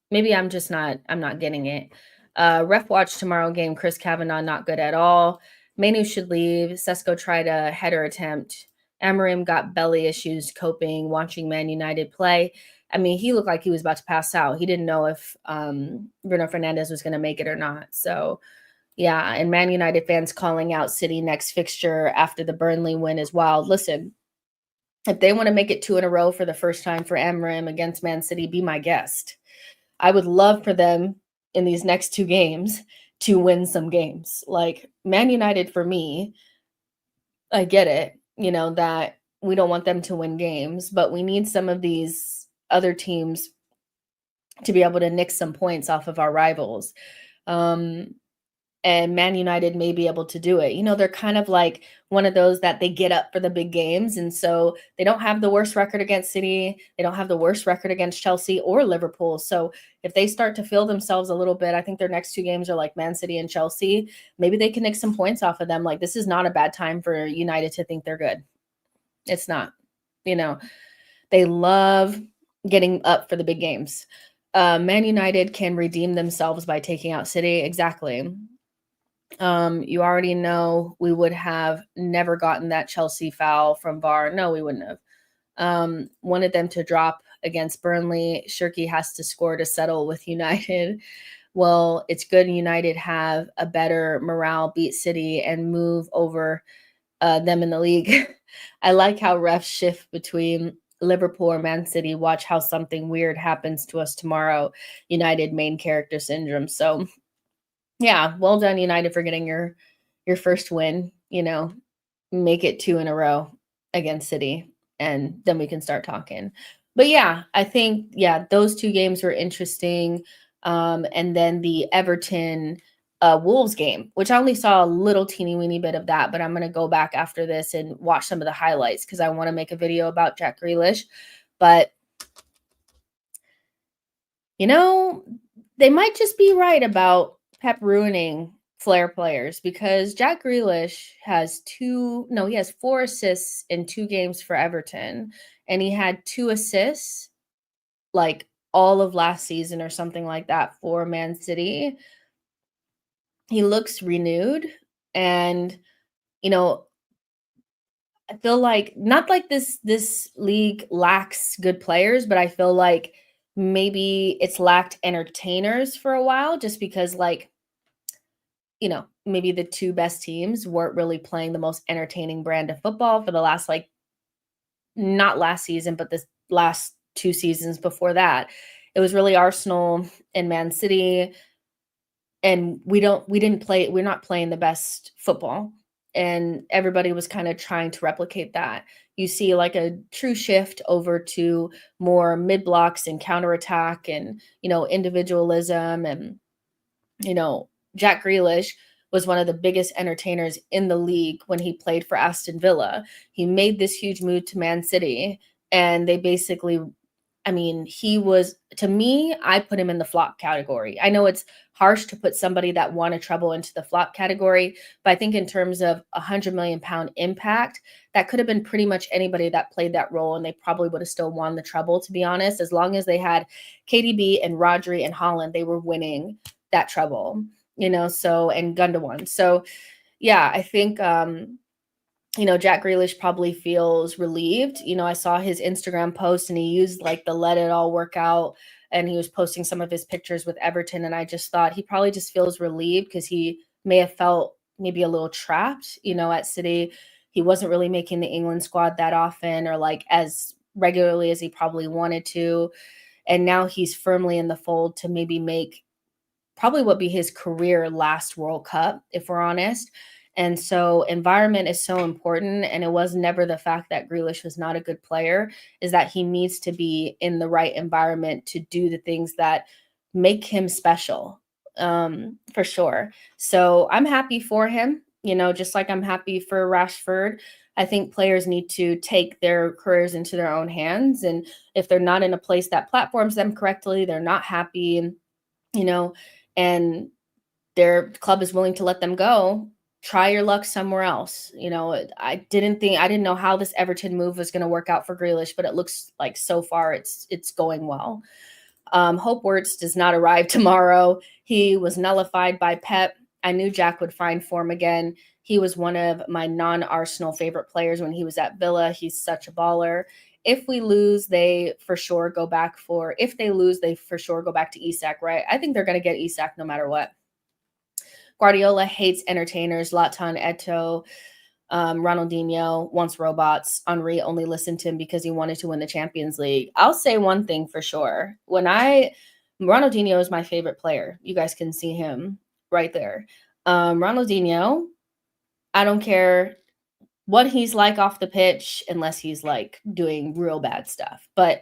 Maybe I'm not getting it. Ref watch tomorrow game. Chris Kavanagh, not good at all. Manu should leave. Sesko tried a header attempt. Amorim got belly issues coping, watching Man United play. I mean, he looked like he was about to pass out. He didn't know if Bruno Fernandes was going to make it or not. So, yeah, and Man United fans calling out City next fixture after the Burnley win is wild. Listen, if they want to make it 2 in a row for the first time for Amorim against Man City, be my guest. I would love for them in these next 2 games to win some games. Like Man United, for me, I get it, that we don't want them to win games, but we need some of these other teams to be able to nick some points off of our rivals. And Man United may be able to do it. They're kind of like one of those that they get up for the big games. And so they don't have the worst record against City. They don't have the worst record against Chelsea or Liverpool. So if they start to feel themselves a little bit, I think their next 2 games are like Man City and Chelsea. Maybe they can nick some points off of them. Like, this is not a bad time for United to think they're good. It's not. They love getting up for the big games. Man United can redeem themselves by taking out City. Exactly. You already know we would have never gotten that Chelsea foul from VAR. No, we wouldn't have. Wanted them to drop against Burnley. Shirky has to score to settle with United. Well, it's good United have a better morale, beat City, and move over them in the league. I like how refs shift between Liverpool or Man City. Watch how something weird happens to us tomorrow. United main character syndrome. So, yeah, well done, United, for getting your first win. Make it 2 in a row against City, and then we can start talking. But yeah, I think those 2 games were interesting. And then the Everton Wolves game, which I only saw a little teeny weeny bit of that, but I'm going to go back after this and watch some of the highlights because I want to make a video about Jack Grealish. But they might just be right about Pep ruining flair players because Jack Grealish has 4 assists in 2 games for Everton, and he had 2 assists like all of last season or something like that for Man City. He looks renewed, and I feel like not like this league lacks good players, but I feel like maybe it's lacked entertainers for a while just because maybe the 2 best teams weren't really playing the most entertaining brand of football for the last not last season, but the last 2 seasons before that. It was really Arsenal and Man City, and we're not playing the best football. And everybody was kind of trying to replicate that. You see like a true shift over to more mid blocks and counterattack and, individualism. And, Jack Grealish was one of the biggest entertainers in the league when he played for Aston Villa. He made this huge move to Man City, and they basically, he was, to me, I put him in the flop category. I know it's harsh to put somebody that won a treble into the flop category, but I think in terms of £100 million impact, that could have been pretty much anybody that played that role, and they probably would have still won the treble, to be honest. As long as they had KDB and Rodri and Haaland, they were winning that treble, and Gundogan. So, yeah, I think Jack Grealish probably feels relieved. I saw his Instagram post and he used the let it all work out and he was posting some of his pictures with Everton. And I just thought he probably just feels relieved because he may have felt maybe a little trapped, at City. He wasn't really making the England squad that often or like as regularly as he probably wanted to. And now he's firmly in the fold to maybe make probably what be his career last World Cup, if we're honest. And so environment is so important. And it was never the fact that Grealish was not a good player, is that he needs to be in the right environment to do the things that make him special, for sure. So I'm happy for him, just like I'm happy for Rashford. I think players need to take their careers into their own hands. And if they're not in a place that platforms them correctly, they're not happy, and their club is willing to let them go, try your luck somewhere else. I didn't know how this Everton move was going to work out for Grealish, but it looks like so far it's going well. Hope Wirtz does not arrive tomorrow. He was nullified by Pep. I knew Jack would find form again. He was one of my non-Arsenal favorite players when he was at Villa. He's such a baller. If we lose, they for sure go back to Isak, right? I think they're going to get Isak no matter what. Guardiola hates entertainers. Zlatan, Eto'o, Ronaldinho wants robots. Henry only listened to him because he wanted to win the Champions League. I'll say one thing for sure. Ronaldinho is my favorite player. You guys can see him right there. Ronaldinho, I don't care what he's like off the pitch unless he's like doing real bad stuff. But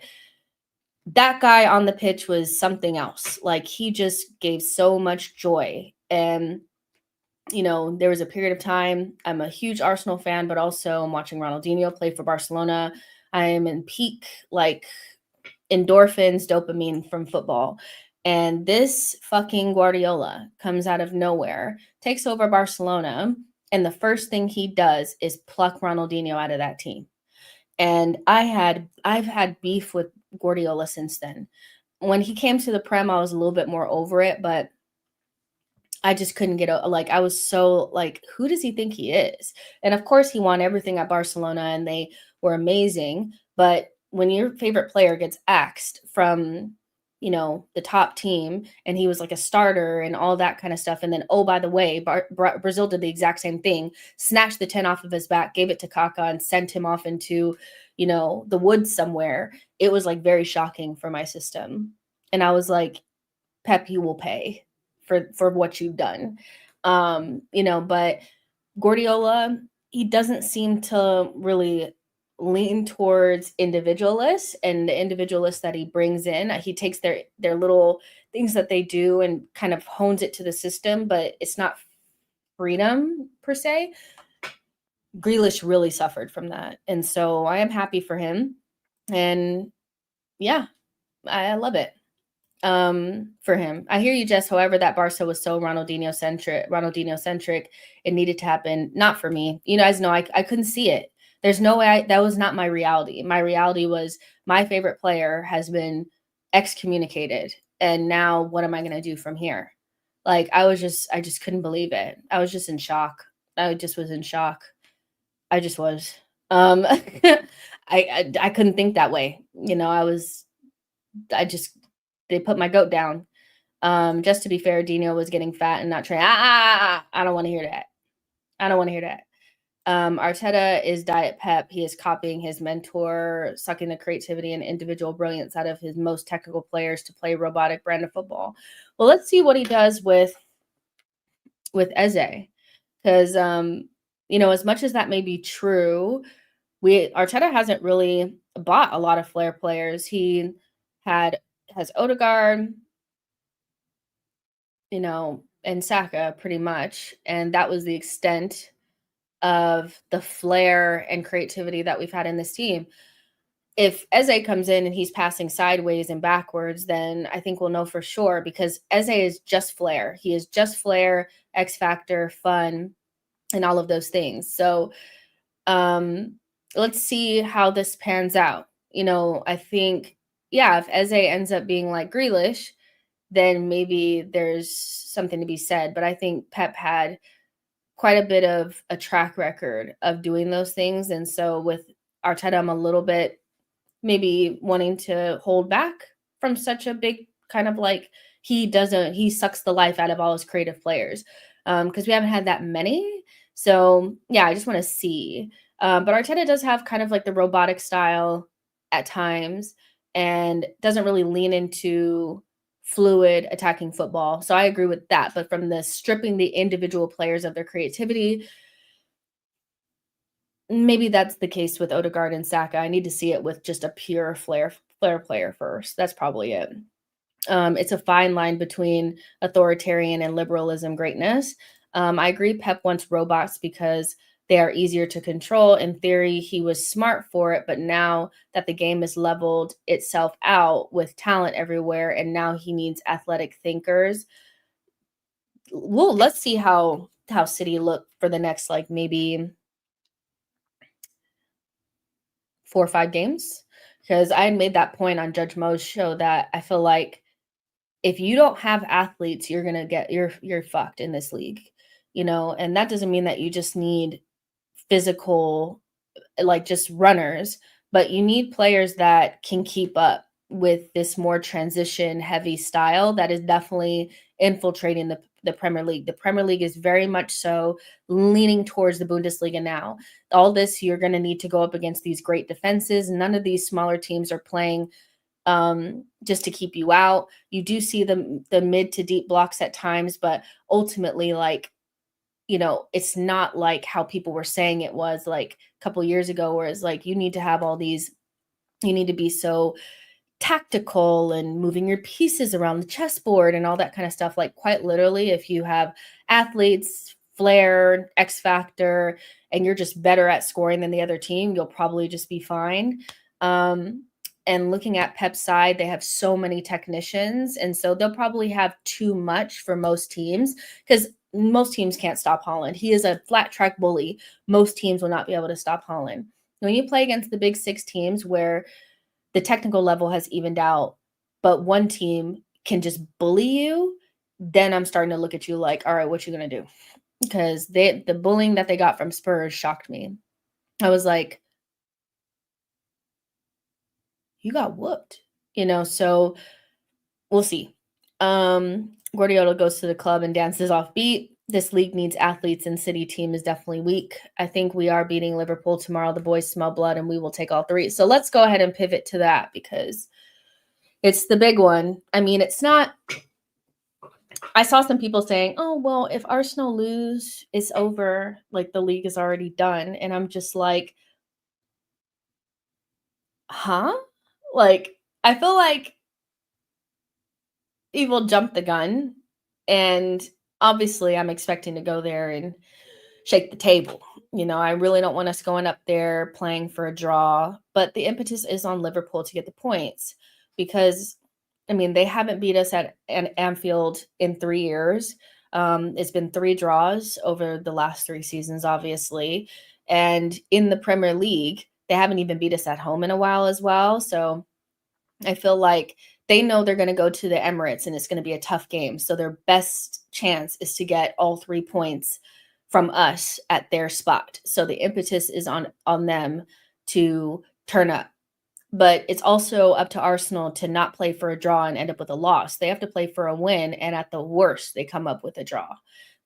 that guy on the pitch was something else. Like he just gave so much joy. And there was a period of time, I'm a huge Arsenal fan, but also I'm watching Ronaldinho play for Barcelona. I am in peak, like, endorphins, dopamine from football. And this fucking Guardiola comes out of nowhere, takes over Barcelona, and the first thing he does is pluck Ronaldinho out of that team. And I've had beef with Guardiola since then. When he came to the Prem, I was a little bit more over it, but I just couldn't get I was so like, who does he think he is? And of course, he won everything at Barcelona and they were amazing. But when your favorite player gets axed from, the top team and he was like a starter and all that kind of stuff. And then, oh, by the way, Brazil did the exact same thing, snatched the 10 off of his back, gave it to Kaká and sent him off into, the woods somewhere. It was like very shocking for my system. And I was like, Pep, you will pay for what you've done. But Guardiola, he doesn't seem to really lean towards individualists, and the individualists that he brings in, he takes their little things that they do and kind of hones it to the system, but it's not freedom per se. Grealish really suffered from that. And so I am happy for him. And yeah, I love it. For him. I hear you, Jess. However, that Barca was so Ronaldinho centric. It needed to happen. Not for me. You guys know I couldn't see it. There's no way that was not my reality. My reality was my favorite player has been excommunicated. And now what am I going to do from here? Like I just couldn't believe it. I was just in shock. I just was in shock. I just was. I couldn't think that way. They put my goat down. Just to be fair, Dino was getting fat and not trained. I don't want to hear that. Arteta is Diet Pep. He is copying his mentor, sucking the creativity and individual brilliance out of his most technical players to play robotic brand of football. Well, let's see what he does with Eze. Because, as much as that may be true, Arteta hasn't really bought a lot of flair players. He has Odegaard, and Saka pretty much. And that was the extent of the flair and creativity that we've had in this team. If Eze comes in and he's passing sideways and backwards, then I think we'll know for sure, because Eze is just flair. He is just flair, X factor, fun, and all of those things. So let's see how this pans out. I think, if Eze ends up being like Grealish, then maybe there's something to be said. But I think Pep had quite a bit of a track record of doing those things. And so with Arteta, I'm a little bit maybe wanting to hold back from such a big kind of like he sucks the life out of all his creative players. Because we haven't had that many. So yeah, I just want to see. But Arteta does have kind of like the robotic style at times and doesn't really lean into fluid attacking football. So I agree with that. But from the stripping the individual players of their creativity, maybe that's the case with Odegaard and Saka. I need to see it with just a pure flair player first. That's probably it. It's a fine line between authoritarian and liberalism greatness. I agree Pep wants robots because they are easier to control. In theory, he was smart for it, but now that the game has leveled itself out with talent everywhere, and now he needs athletic thinkers. Well, let's see how City look for the next like maybe 4 or 5 games. Because I made that point on Judge Mo's show that I feel like if you don't have athletes, you're gonna get you're fucked in this league, and that doesn't mean that you just need physical, like just runners, but you need players that can keep up with this more transition heavy style that is definitely infiltrating the Premier League. The Premier League is very much so leaning towards the Bundesliga now. All this, you're going to need to go up against these great defenses. None of these smaller teams are playing just to keep you out. You do see the mid to deep blocks at times, but ultimately, like, it's not like how people were saying it was like a couple years ago, where it's like you need to have all these, you need to be so tactical and moving your pieces around the chessboard and all that kind of stuff. Like, quite literally, if you have athletes, flair, X factor, and you're just better at scoring than the other team, you'll probably just be fine. And looking at Pep's side, they have so many technicians, and so they'll probably have too much for most teams, because most teams can't stop Holland. He is a flat track bully. Most teams will not be able to stop Holland. When you play against the big six teams where the technical level has evened out, but one team can just bully you, then I'm starting to look at you like, all right, what you gonna do? Because the bullying that they got from Spurs shocked me. I was like, you got whooped, so we'll see. Guardiola goes to the club and dances off beat. This league needs athletes, and City team is definitely weak. I think we are beating Liverpool tomorrow. The boys smell blood, and we will take all three. So let's go ahead and pivot to that, because it's the big one. I mean, it's not. I saw some people saying, oh, well, if Arsenal lose, it's over. Like, the league is already done. And I'm just like, huh? Like, I feel like people jumped the gun, and obviously I'm expecting to go there and shake the table. I really don't want us going up there playing for a draw, but the impetus is on Liverpool to get the points, because I mean, they haven't beat us at Anfield in 3 years. It's been 3 draws over the last 3 seasons, obviously, and in the Premier League, they haven't even beat us at home in a while as well. So I feel like they know they're going to go to the Emirates and it's going to be a tough game. So their best chance is to get all 3 points from us at their spot. So the impetus is on them to turn up. But it's also up to Arsenal to not play for a draw and end up with a loss. They have to play for a win, and at the worst, they come up with a draw.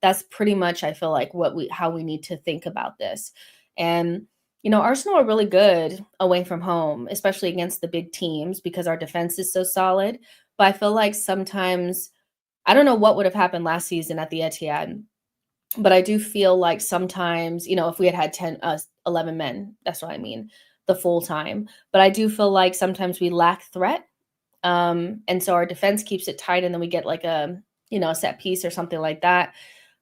That's pretty much, I feel like, how we need to think about this. And Arsenal are really good away from home, especially against the big teams, because our defense is so solid. But I feel like sometimes, I don't know what would have happened last season at the Etihad, but I do feel like sometimes, if we had 11 men, that's what I mean, the full time. But I do feel like sometimes we lack threat. And so our defense keeps it tight, and then we get like a set piece or something like that.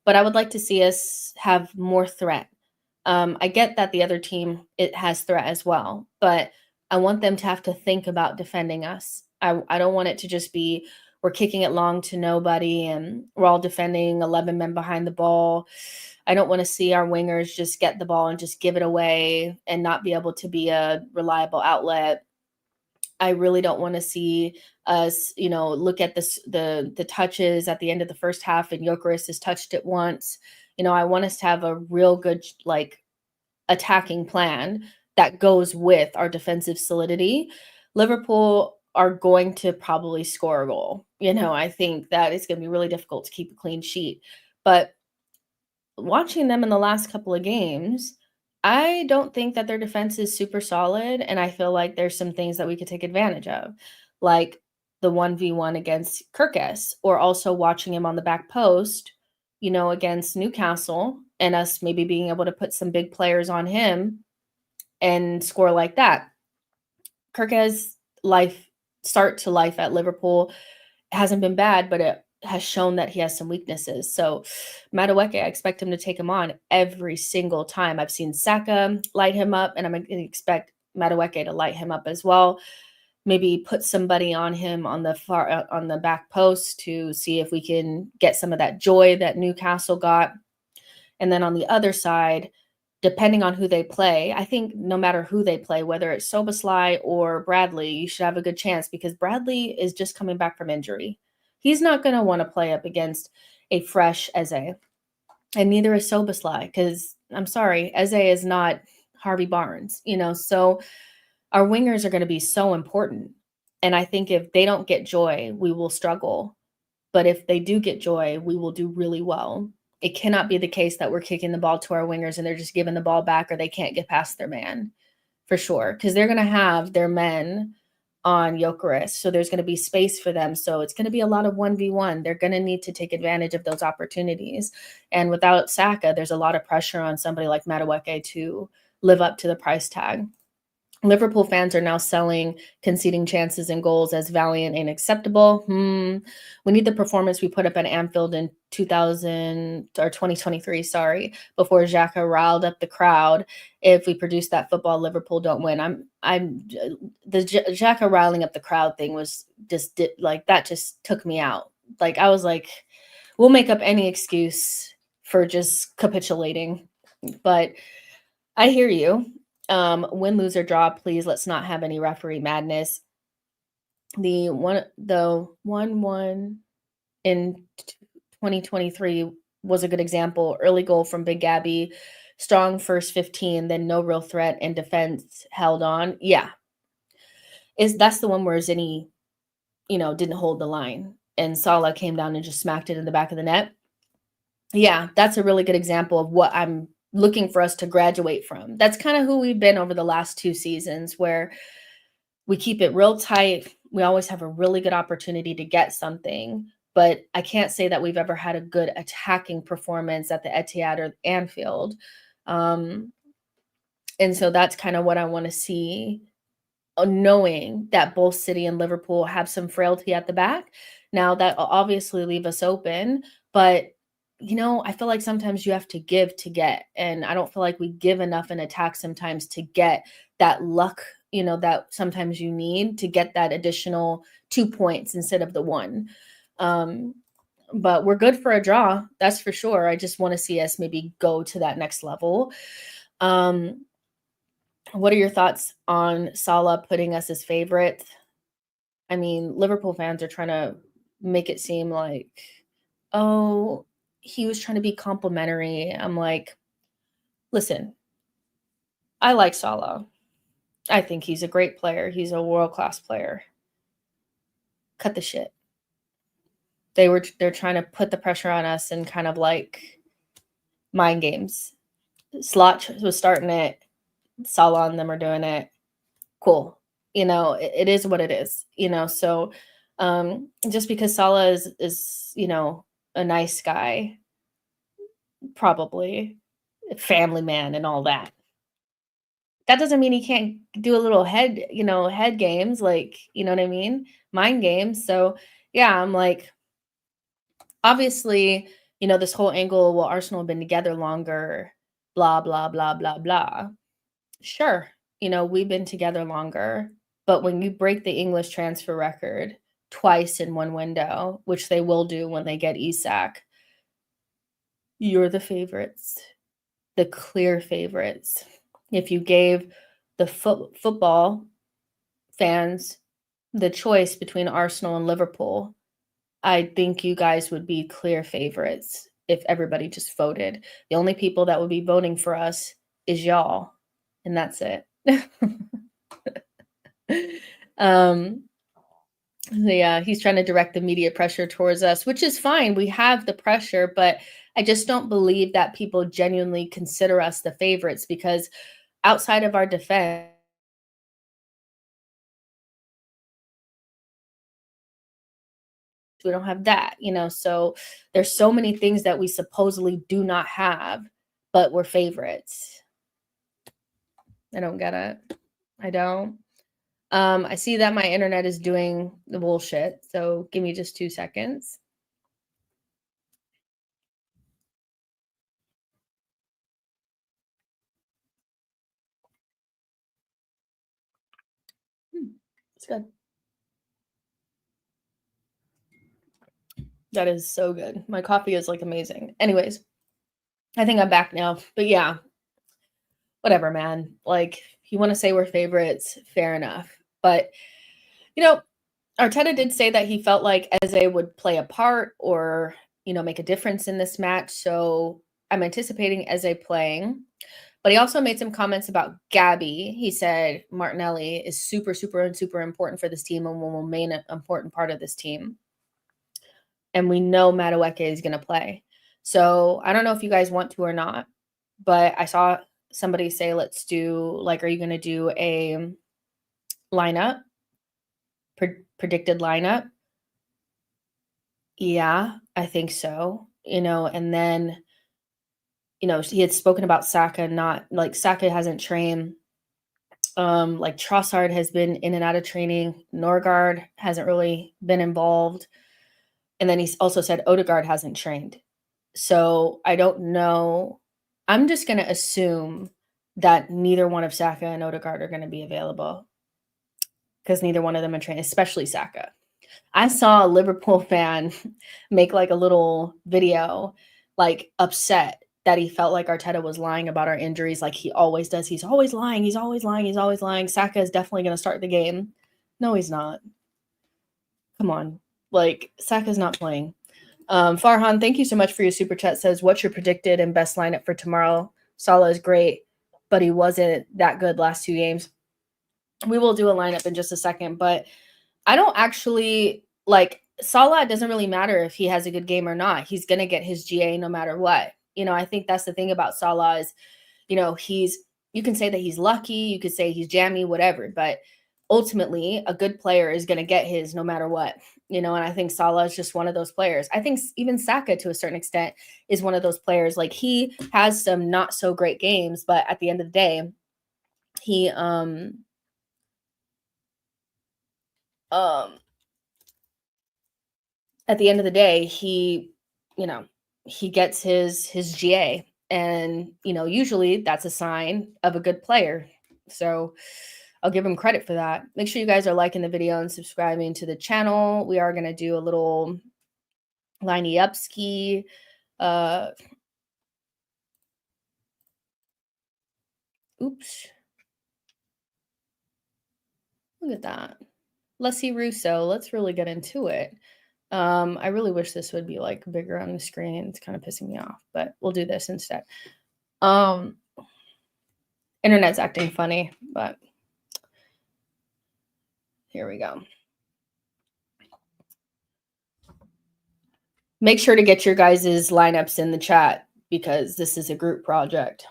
But I would like to see us have more threat. I get that the other team, it has threat as well, but I want them to have to think about defending us. I don't want it to just be we're kicking it long to nobody and we're all defending 11 men behind the ball. I don't want to see our wingers just get the ball and just give it away and not be able to be a reliable outlet. I really don't want to see us, look at the touches at the end of the first half and Gyökeres has touched it once. I want us to have a real good, like, attacking plan that goes with our defensive solidity. Liverpool are going to probably score a goal. I think that it's going to be really difficult to keep a clean sheet. But watching them in the last couple of games, I don't think that their defense is super solid, and I feel like there's some things that we could take advantage of, like the 1v1 against Kirkes, or also watching him on the back post, against Newcastle, and us maybe being able to put some big players on him and score like that. Kirkes' start to life at Liverpool hasn't been bad, but it has shown that he has some weaknesses. So Madueke, I expect him to take him on every single time. I've seen Saka light him up, and I'm going to expect Madueke to light him up as well. Maybe put somebody on him on the back post to see if we can get some of that joy that Newcastle got. And then on the other side, depending on who they play, I think no matter who they play, whether it's Szoboszlai or Bradley, you should have a good chance, because Bradley is just coming back from injury. He's not going to want to play up against a fresh Eze, and neither is Szoboszlai, because I'm sorry, Eze is not Harvey Barnes, so our wingers are going to be so important. And I think if they don't get joy, we will struggle. But if they do get joy, we will do really well. It cannot be the case that we're kicking the ball to our wingers and they're just giving the ball back, or they can't get past their man, for sure, because they're going to have their men on Gyökeres. So there's going to be space for them. So it's going to be a lot of 1v1. They're going to need to take advantage of those opportunities. And without Saka, there's a lot of pressure on somebody like Madueke to live up to the price tag. Liverpool fans are now selling conceding chances and goals as valiant and acceptable. We need the performance we put up at Anfield in 2023, before Xhaka riled up the crowd. If we produce that football, Liverpool don't win. The Xhaka riling up the crowd thing was just that just took me out. I was like, we'll make up any excuse for just capitulating. But I hear you. Win, lose, or draw, please. Let's not have any referee madness. The 1-1 in 2023 was a good example. Early goal from Big Gabby, strong first 15, then no real threat, and defense held on. Yeah, that's the one where Zinni, didn't hold the line, and Salah came down and just smacked it in the back of the net. Yeah, that's a really good example of what I'm looking for us to graduate from. That's kind of who we've been over the last 2 seasons, where we keep it real tight. We always have a really good opportunity to get something, but I can't say that we've ever had a good attacking performance at the Etihad or Anfield. And so that's kind of what I want to see, knowing that both City and Liverpool have some frailty at the back. Now, that will obviously leave us open, but I feel like sometimes you have to give to get, and I don't feel like we give enough in attack sometimes to get that luck, that sometimes you need to get that additional 2 points instead of the 1. But we're good for a draw, that's for sure. I just want to see us maybe go to that next level. What are your thoughts on Salah putting us as favorite? I mean, Liverpool fans are trying to make it seem like, oh, he was trying to be complimentary. I'm like, listen, I like Salah. I think he's a great player. He's a world-class player. Cut the shit. They're trying to put the pressure on us and kind of like mind games. Slot was starting it. Salah and them are doing it. Cool. It is what it is, so just because Salah is a nice guy, probably a family man and all that, that doesn't mean he can't do a little head games, you know what I mean? Mind games. So yeah, I'm like, obviously, this whole angle, well, Arsenal have been together longer, blah, blah, blah, blah, blah. Sure. We've been together longer, but when you break the English transfer record twice in one window, which they will do when they get Isak, you're the favorites, the clear favorites. If you gave the football fans the choice between Arsenal and Liverpool, I think you guys would be clear favorites if everybody just voted. The only people that would be voting for us is y'all, and that's it. Yeah, he's trying to direct the media pressure towards us, which is fine. We have the pressure, but I just don't believe that people genuinely consider us the favorites because outside of our defense, we don't have that, So there's so many things that we supposedly do not have, but we're favorites. I don't get it. I don't. I see that my internet is doing the bullshit, so give me just 2 seconds. It's good. That is so good. My coffee is, like, amazing. Anyways, I think I'm back now, but yeah, whatever, man. Like, if you wanna say we're favorites, fair enough, but, you know, Arteta did say that he felt like Eze would play a part or, make a difference in this match, so I'm anticipating Eze playing. But he also made some comments about Gabby. He said Martinelli is super, super, and super important for this team and will remain an important part of this team. And we know Madueke is going to play. So I don't know if you guys want to or not, but I saw somebody say, let's do, like, are you going to do a lineup, predicted lineup? Yeah, I think so. And then, he had spoken about Saka, not like Saka hasn't trained. Like Trossard has been in and out of training. Norgard hasn't really been involved. And then he's also said Odegaard hasn't trained. So I don't know. I'm just going to assume that neither one of Saka and Odegaard are going to be available because neither one of them are trained, especially Saka. I saw a Liverpool fan make like a little video, like upset that he felt like Arteta was lying about our injuries, like he always does. He's always lying. He's always lying. He's always lying. Saka is definitely going to start the game. No, he's not. Come on. Like, Saka's not playing. Farhan, thank you so much for your super chat. Says, what's your predicted and best lineup for tomorrow? Salah is great, but he wasn't that good last 2 games. We will do a lineup in just a second, but I don't actually like Salah. It doesn't really matter if he has a good game or not. He's going to get his GA no matter what. I think that's the thing about Salah is, you can say that he's lucky, you could say he's jammy, whatever, but ultimately a good player is going to get his no matter what. And I think Salah is just one of those players. I think even Saka to a certain extent is one of those players. Like, he has some not so great games, but at the end of the day, he um at the end of the day, you know, he gets his GA, and usually that's a sign of a good player. So I'll give him credit for that. Make sure you guys are liking the video and subscribing to the channel. We are going to do a little liney up ski. Oops. Look at that. Leslie Russo. Let's really get into it. I really wish this would be like bigger on the screen. It's kind of pissing me off, but we'll do this instead. Internet's acting funny, but here we go. Make sure to get your guys' lineups in the chat because this is a group project.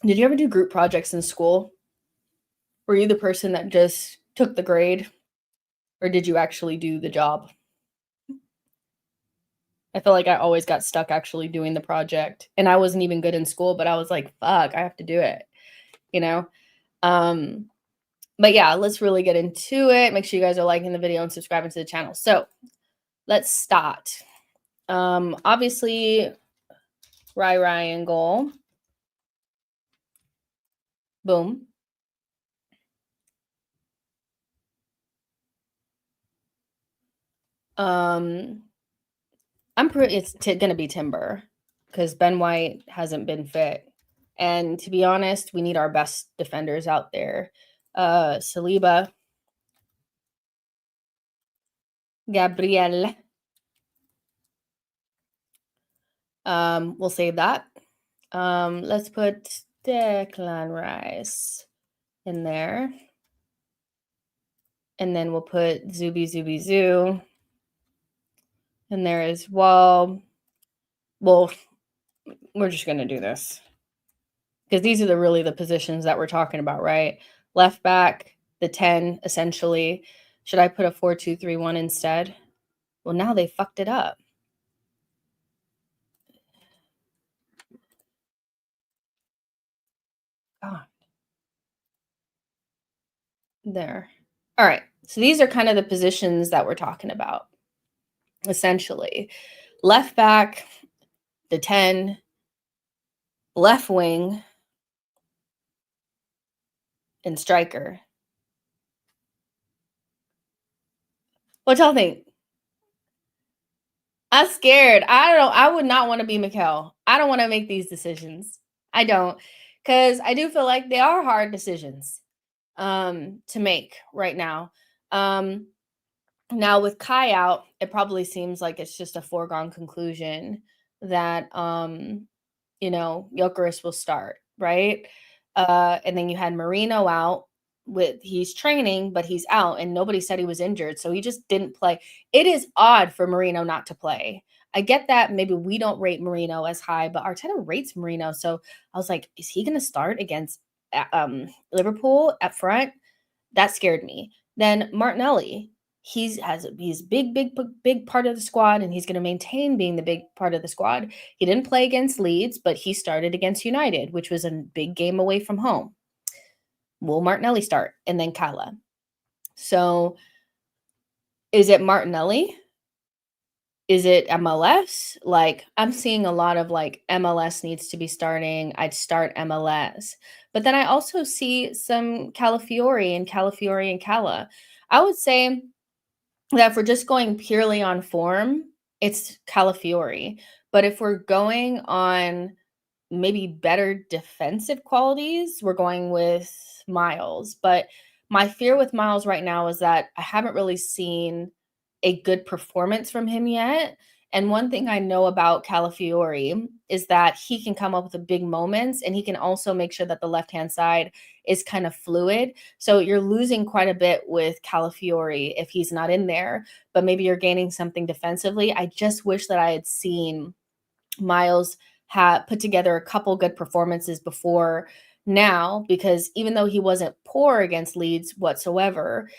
Did you ever do group projects in school? Were you the person that just took the grade, or did you actually do the job? I feel like I always got stuck actually doing the project, and I wasn't even good in school, but I was like, fuck, I have to do it, But yeah, let's really get into it. Make sure you guys are liking the video and subscribing to the channel. So let's start. Obviously, Rai in goal. Boom. It's going to be Timber because Ben White hasn't been fit. And to be honest, we need our best defenders out there. Saliba, Gabriel. We'll save that. Let's put Declan Rice in there. And then we'll put Zuby Zuby Zoo. And there is well, we're just going to do this because these are really the positions that we're talking about, right? Left back, the 10, essentially. Should I put a 4-2-3-1 instead? Well, now they fucked it up. God. There. All right. So these are kind of the positions that we're talking about, essentially. Left back, the 10, left wing, and striker. What y'all think? I'm scared. I would not want to be Mikel. I don't want to make these decisions. I don't. Because I do feel like they are hard decisions to make right now. Now with Kai out, it probably seems like it's just a foregone conclusion that Gyökeres will start, right? And then you had Marino out he's training, but he's out, and nobody said he was injured, so he just didn't play. It is odd for Marino not to play. I get that maybe we don't rate Marino as high, but Arteta rates Marino, so I was like, is he going to start against Liverpool at front? That scared me. Then Martinelli, he's big part of the squad, and he's going to maintain being the big part of the squad. He didn't play against Leeds, but he started against United, which was a big game away from home. Will Martinelli start? And then Kala. So is it Martinelli? Is it MLS? Like, I'm seeing a lot of like MLS needs to be starting. I'd start MLS. But then I also see some Calafiori and Kala. I would say that if we're just going purely on form, it's Calafiori. But if we're going on maybe better defensive qualities, we're going with Miles. But my fear with Miles right now is that I haven't really seen a good performance from him yet. And one thing I know about Calafiori is that he can come up with the big moments, and he can also make sure that the left-hand side is kind of fluid. So you're losing quite a bit with Calafiori if he's not in there, but maybe you're gaining something defensively. I just wish that I had seen Miles put together a couple good performances before now, because even though he wasn't poor against Leeds whatsoever,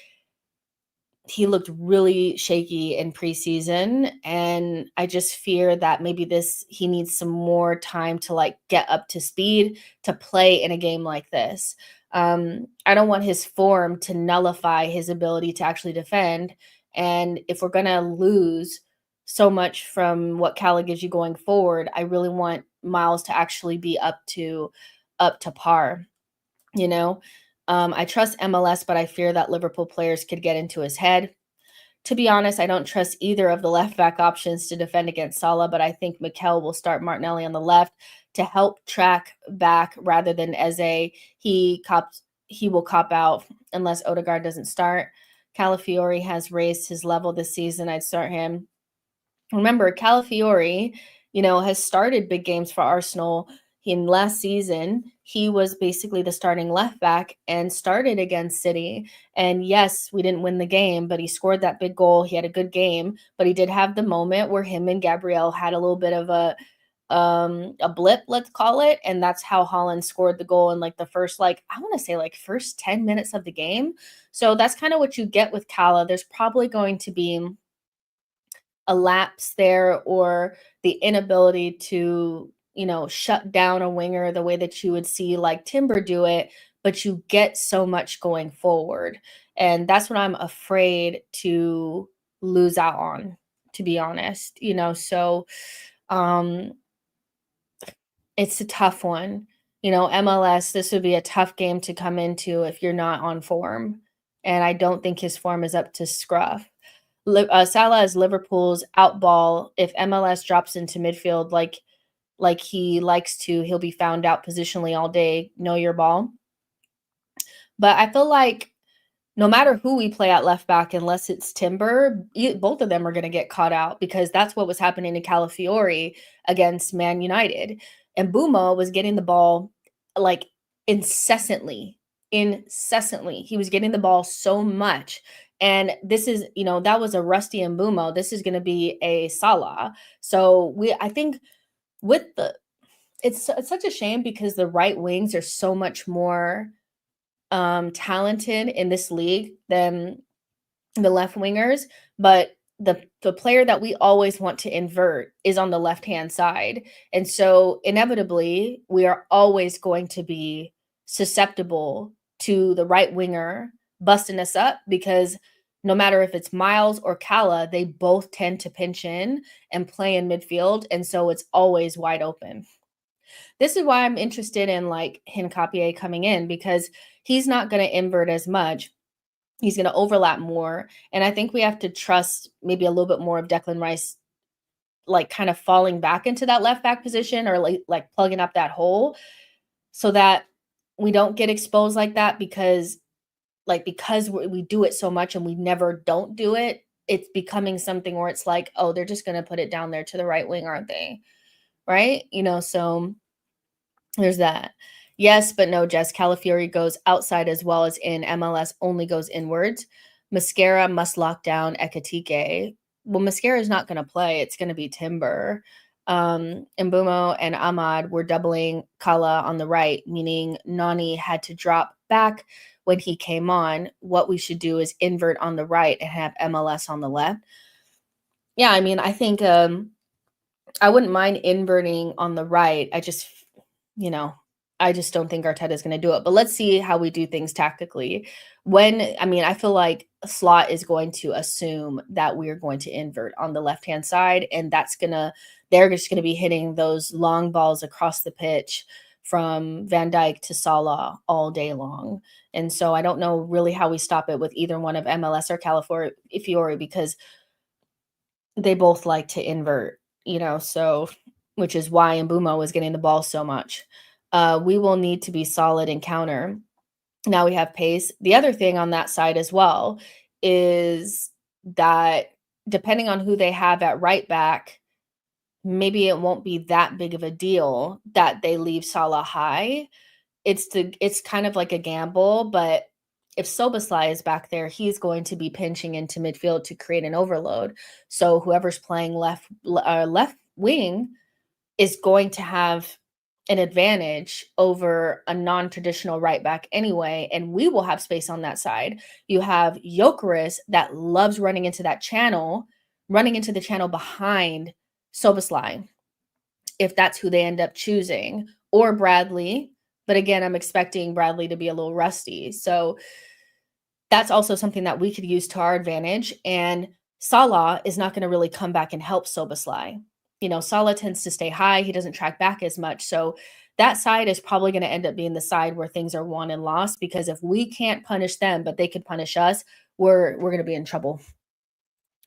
he looked really shaky in preseason, and I just fear that maybe he needs some more time to like get up to speed to play in a game like this. I don't want his form to nullify his ability to actually defend, and if we're gonna lose so much from what Cala gives you going forward, I really want Miles to actually be up to par, you know? I trust MLS, but I fear that Liverpool players could get into his head. To be honest, I don't trust either of the left back options to defend against Salah, but I think Mikel will start Martinelli on the left to help track back rather than Eze. He will cop out unless Odegaard doesn't start. Calafiori has raised his level this season. I'd start him. Remember, Calafiori, has started big games for Arsenal. In last season, he was basically the starting left back and started against City. And yes, we didn't win the game, but he scored that big goal. He had a good game, but he did have the moment where him and Gabriel had a little bit of a blip, let's call it, and that's how Haaland scored the goal in like the first, I want to say first 10 minutes of the game. So that's kind of what you get with Cala. There's probably going to be a lapse there, or the inability to shut down a winger the way that you would see like Timber do it, but you get so much going forward. And that's what I'm afraid to lose out on, to be honest. So it's a tough one. MLS, this would be a tough game to come into if you're not on form. And I don't think his form is up to scruff. Salah is Liverpool's outball. If MLS drops into midfield like he likes to, he'll be found out positionally all day. Know your ball. But I feel like no matter who we play at left back, unless it's Timber, both of them are going to get caught out, because that's what was happening to Calafiori against Man United. And Buma was getting the ball incessantly. He was getting the ball so much. And this is, that was a Rusty and Bumo. This is going to be a Salah. So I think with it's such a shame because the right wings are so much more talented in this league than the left wingers, but the player that we always want to invert is on the left-hand side. And so inevitably, we are always going to be susceptible to the right winger busting us up because no matter if it's Miles or Kala, they both tend to pinch in and play in midfield. And so it's always wide open. This is why I'm interested in like Hincapié coming in because he's not going to invert as much. He's going to overlap more. And I think we have to trust maybe a little bit more of Declan Rice, like kind of falling back into that left back position or like plugging up that hole so that we don't get exposed like that because we do it so much and we never don't do it. It's becoming something where it's like, oh, they're just going to put it down there to the right wing, aren't they? Right. So there's that. Yes, but no, Jess. Calafiori goes outside as well as in. MLS only goes inwards. Mascara must lock down Ekatike. Well, Mascara is not going to play. It's going to be Timber. Mbumo and Ahmad were doubling Kala on the right, meaning Nani had to drop back when he came on. What we should do is invert on the right and have MLS on the left. Yeah, I mean, I think I wouldn't mind inverting on the right. You know, I just don't think Arteta is going to do it. But let's see how we do things tactically. I feel like Slot is going to assume that we're going to invert on the left-hand side, and they're just going to be hitting those long balls across the pitch from Van Dijk to Salah all day long. And so I don't know really how we stop it with either one of MLS or Calafiori because they both like to invert, so which is why Mbumo was getting the ball so much. We will need to be solid in counter. Now we have pace. The other thing on that side as well is that depending on who they have at right back, maybe it won't be that big of a deal that they leave Salah high. It's kind of like a gamble, but if Soboslai is back there, he's going to be pinching into midfield to create an overload. So whoever's playing left wing is going to have an advantage over a non-traditional right back anyway, and we will have space on that side. You have Gyökeres that loves running into the channel behind Soboslai, if that's who they end up choosing, or Bradley. But again, I'm expecting Bradley to be a little rusty. So that's also something that we could use to our advantage. And Salah is not going to really come back and help Soboslai. Salah tends to stay high. He doesn't track back as much. So that side is probably going to end up being the side where things are won and lost, because if we can't punish them, but they could punish us, we're going to be in trouble.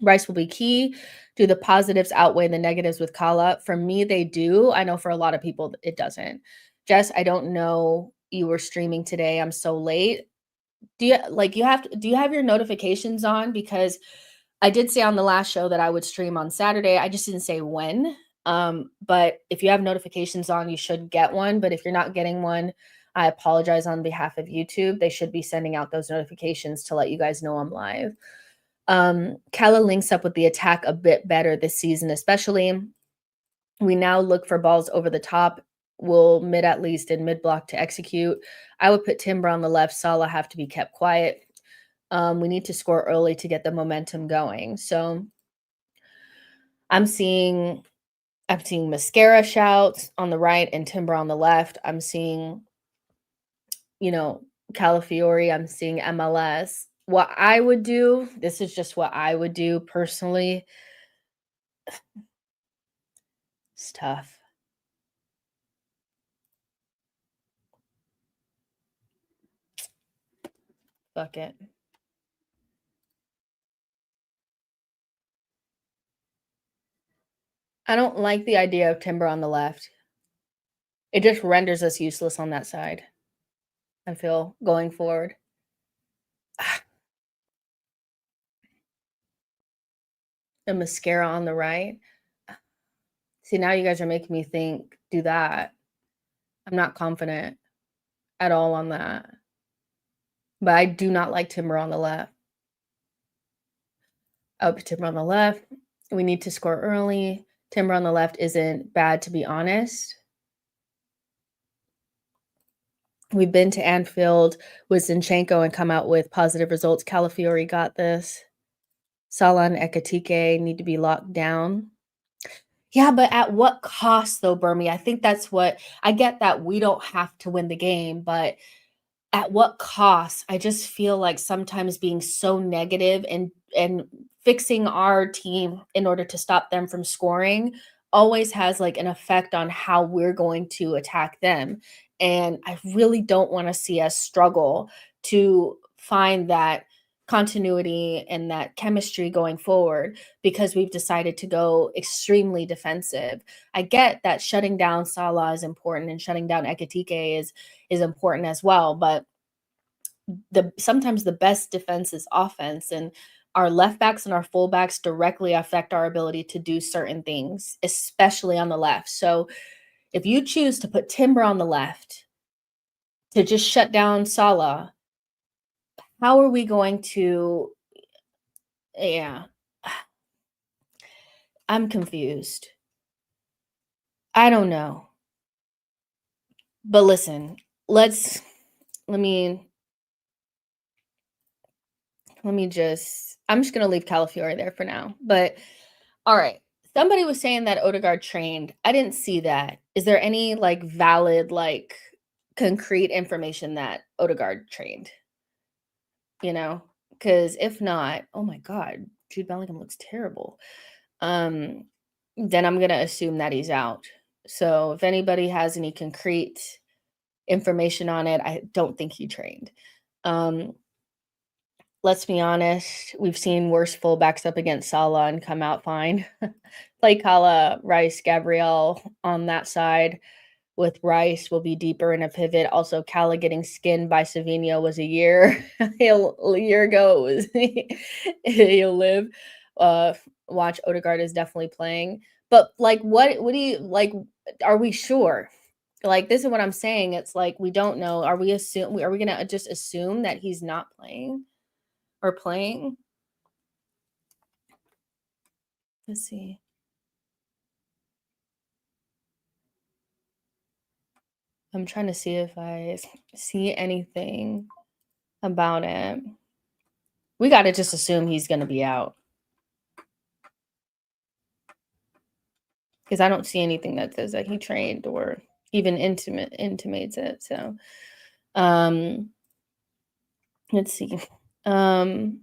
Rice will be key. Do the positives outweigh the negatives with Kala? For me, they do. I know for a lot of people, it doesn't. Jess, I don't know. You were streaming today. I'm so late. Do you have your notifications on? Because I did say on the last show that I would stream on Saturday. I just didn't say when. But if you have notifications on, you should get one. But if you're not getting one, I apologize on behalf of YouTube. They should be sending out those notifications to let you guys know I'm live. Kala links up with the attack a bit better this season, especially. We now look for balls over the top. We'll mid at least in mid block to execute. I would put Timber on the left. Salah have to be kept quiet. We need to score early to get the momentum going. So I'm seeing Mascara shouts on the right and Timber on the left. I'm seeing, Calafiori. I'm seeing MLS. What I would do, this is just what I would do personally. It's tough. Fuck it. I don't like the idea of Timber on the left. It just renders us useless on that side, I feel, going forward. The Mascara on the right. See, now you guys are making me think, do that. I'm not confident at all on that. But I do not like Timber on the left. Oh, Timber on the left. We need to score early. Timber on the left isn't bad, to be honest. We've been to Anfield with Zinchenko and come out with positive results. Calafiori got this. Salah and Ekitike need to be locked down. Yeah, but at what cost though, Burmy? I think that's what I get, that we don't have to win the game, but at what cost? I just feel like sometimes being so negative and fixing our team in order to stop them from scoring always has like an effect on how we're going to attack them. And I really don't want to see us struggle to find that continuity and that chemistry going forward because we've decided to go extremely defensive. I get that shutting down Salah is important and shutting down Ekitike is important as well, but sometimes the best defense is offense, and our left backs and our fullbacks directly affect our ability to do certain things, especially on the left. So if you choose to put Timber on the left to just shut down Salah, how are we going to, yeah, I'm confused. I don't know. But listen, let me I'm just gonna leave Calafiore there for now. But all right. Somebody was saying that Odegaard trained. I didn't see that. Is there any like valid, like concrete information that Odegaard trained? You know? Because if not, oh my God, Jude Bellingham looks terrible. Then I'm gonna assume that he's out. So if anybody has any concrete information on it, I don't think he trained. Let's be honest, we've seen worse fullbacks up against Salah and come out fine. Play Kala, Rice, Gabriel on that side. With Rice, will be deeper in a pivot. Also, Kala getting skinned by Savinho was a year. A year ago, it was he'll live. Watch Odegaard is definitely playing. But like, what do you like? Are we sure? Like, this is what I'm saying. It's like we don't know. Are we gonna just assume that he's not playing? Or playing. Let's see. I'm trying to see if I see anything about it. We got to just assume he's going to be out. Because I don't see anything that says that he trained or even intimates it. So, let's see. All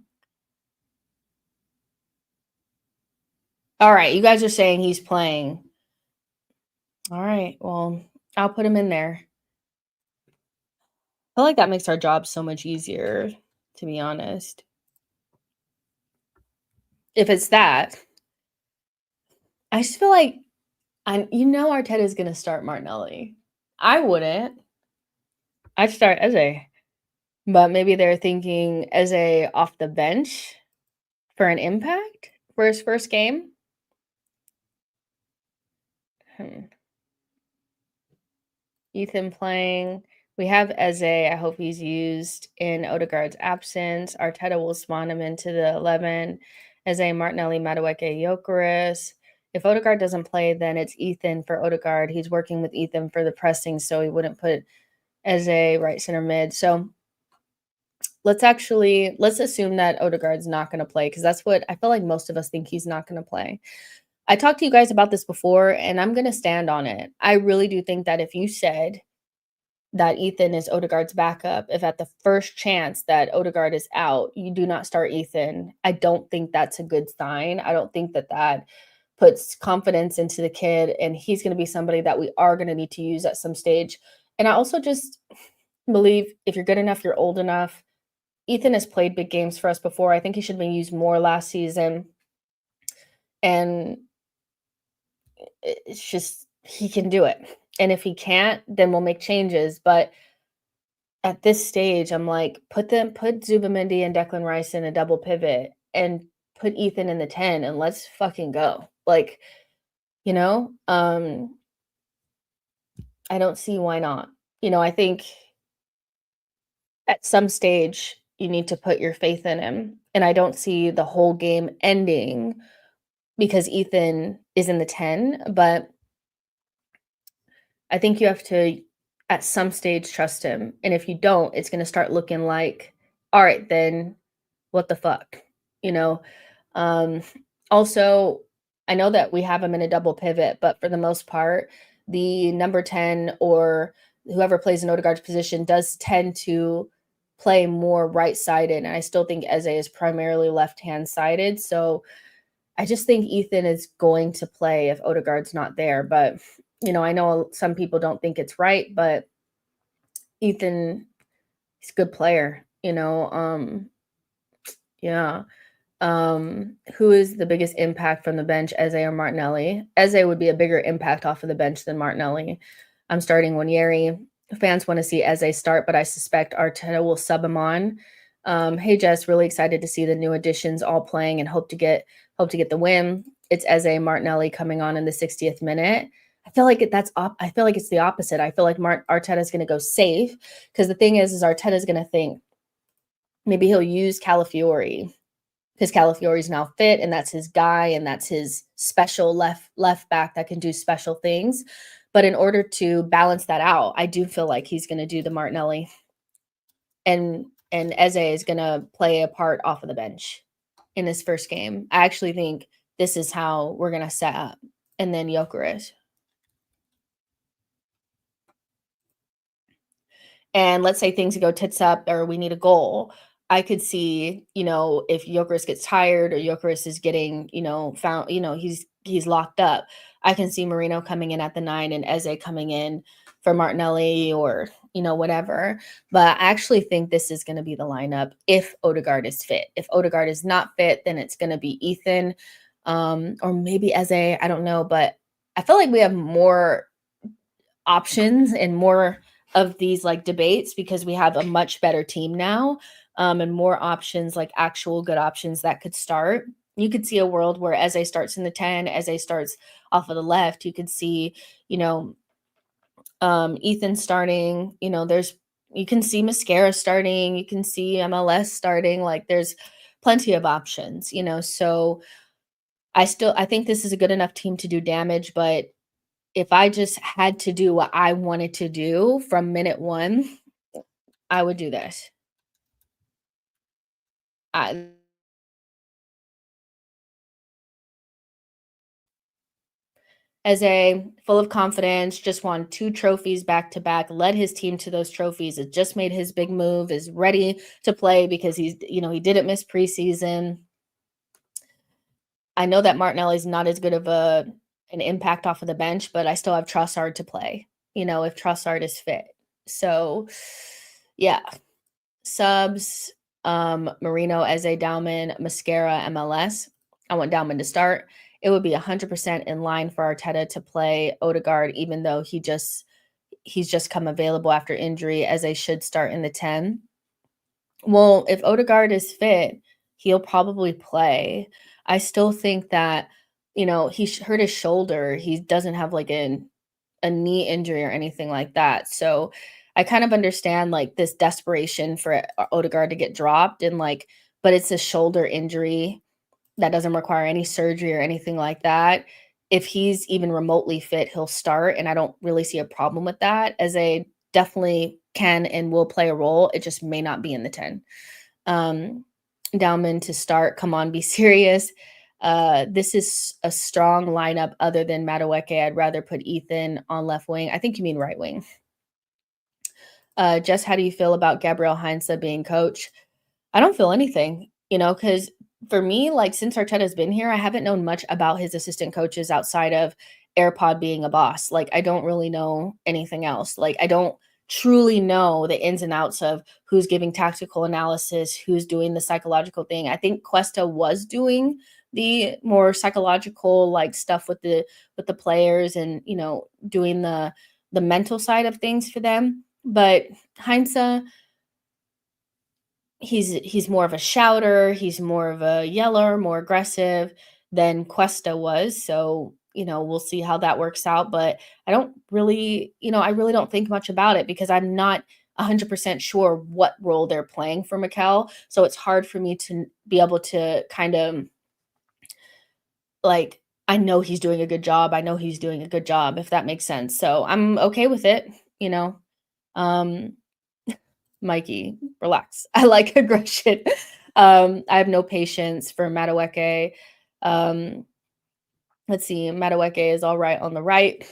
right, you guys are saying he's playing. All right, well, I'll put him in there. I feel like that makes our job so much easier, to be honest. If it's that, I just feel like Arteta is gonna start Martinelli. I wouldn't. I'd start Eze, but maybe they're thinking Eze off the bench for an impact for his first game. Ethan playing. We have Eze. I hope he's used in Odegaard's absence. Arteta will spawn him into the 11. Eze, Martinelli, Madueke, Gyökeres. If Odegaard doesn't play, then it's Ethan for Odegaard. He's working with Ethan for the pressing, so he wouldn't put Eze right center mid. So let's assume that Odegaard's not going to play, because that's what I feel like most of us think he's not going to play. I talked to you guys about this before, and I'm going to stand on it. I really do think that if you said that Ethan is Odegaard's backup, if at the first chance that Odegaard is out, you do not start Ethan, I don't think that's a good sign. I don't think that puts confidence into the kid, and he's going to be somebody that we are going to need to use at some stage. And I also just believe if you're good enough, you're old enough. Ethan has played big games for us before. I think he should have been used more last season. And it's just, he can do it. And if he can't, then we'll make changes. But at this stage, I'm like, put Zubimendi and Declan Rice in a double pivot and put Ethan in the 10 and let's fucking go. Like, I don't see why not. I think at some stage you need to put your faith in him. And I don't see the whole game ending because Ethan is in the 10, but I think you have to, at some stage, trust him. And if you don't, it's going to start looking like, all right, then what the fuck, you know? Um, Also, I know that we have him in a double pivot, but for the most part, the number 10 or whoever plays in Odegaard's position does tend to play more right-sided, and I still think Eze is primarily left-hand sided, so I just think Ethan is going to play if Odegaard's not there, but, I know some people don't think it's right, but Ethan, he's a good player, yeah. Who is the biggest impact from the bench, Eze or Martinelli? Eze would be a bigger impact off of the bench than Martinelli. I'm starting Nwaneri. Fans want to see Eze start, but I suspect Arteta will sub him on. Hey Jess, really excited to see the new additions all playing and hope to get the win. It's Eze Martinelli coming on in the 60th minute. I feel like I feel like it's the opposite. I feel like Arteta is going to go safe because the thing is Arteta is going to think maybe he'll use Calafiori because Calafiori's now fit and that's his guy and that's his special left back that can do special things. But in order to balance that out, I do feel like he's going to do the Martinelli, and Eze is going to play a part off of the bench in his first game. I actually think this is how we're going to set up, and then Gyökeres. And let's say things go tits up or we need a goal. I could see, if Gyökeres gets tired or Gyökeres is getting, found, he's locked up. I can see Marino coming in at the 9 and Eze coming in for Martinelli or, whatever. But I actually think this is going to be the lineup if Odegaard is fit. If Odegaard is not fit, then it's going to be Ethan or maybe Eze. I don't know. But I feel like we have more options and more of these like debates because we have a much better team now, and more options, like actual good options that could start. You could see a world where Eze starts in the 10, Eze starts off of the left. You could see, Ethan starting, you can see Mascara starting, you can see MLS starting, like there's plenty of options, so I think this is a good enough team to do damage, but if I just had to do what I wanted to do from minute 1, I would do this. I Eze, full of confidence, just won 2 trophies back to back, led his team to those trophies, has just made his big move, is ready to play because he didn't miss preseason. I know that Martinelli's not as good of an impact off of the bench, but I still have Trossard to play, if Trossard is fit. So, yeah. Subs, Marino, Eze, Dauman, Mascara, MLS. I want Dauman to start. It would be 100% in line for Arteta to play Odegaard, even though he's just come available after injury. Eze should start in the 10. Well, if Odegaard is fit, he'll probably play. I still think that, he hurt his shoulder. He doesn't have like a knee injury or anything like that. So I kind of understand like this desperation for Odegaard to get dropped and but it's a shoulder injury that doesn't require any surgery or anything like that. If he's even remotely fit, he'll start, and I don't really see a problem with that. As a definitely can and will play a role. It just may not be in the 10. Dauman to start. Come on, be serious. This is a strong lineup other than Madueke. I'd rather put Ethan on left wing. I think you mean right wing. Jess, how do you feel about Gabriel Heinze being coach? I don't feel anything, because for me, like since Arteta's been here, I haven't known much about his assistant coaches outside of AirPod being a boss. Like I don't really know anything else. Like I don't truly know the ins and outs of who's giving tactical analysis, who's doing the psychological thing. I think Cuesta was doing the more psychological like stuff with the players and doing the mental side of things for them. But Heinze, he's more of a shouter, he's more of a yeller, more aggressive than Cuesta was. So, we'll see how that works out. But I don't really, I really don't think much about it because I'm not 100% sure what role they're playing for Mikel. So it's hard for me to be able to kind of like, I know he's doing a good job. I know he's doing a good job, if that makes sense. So I'm okay with it, you know. Um, Mikey, relax. I like aggression. I have no patience for Madueke. Um, let's see, Madueke is all right on the right.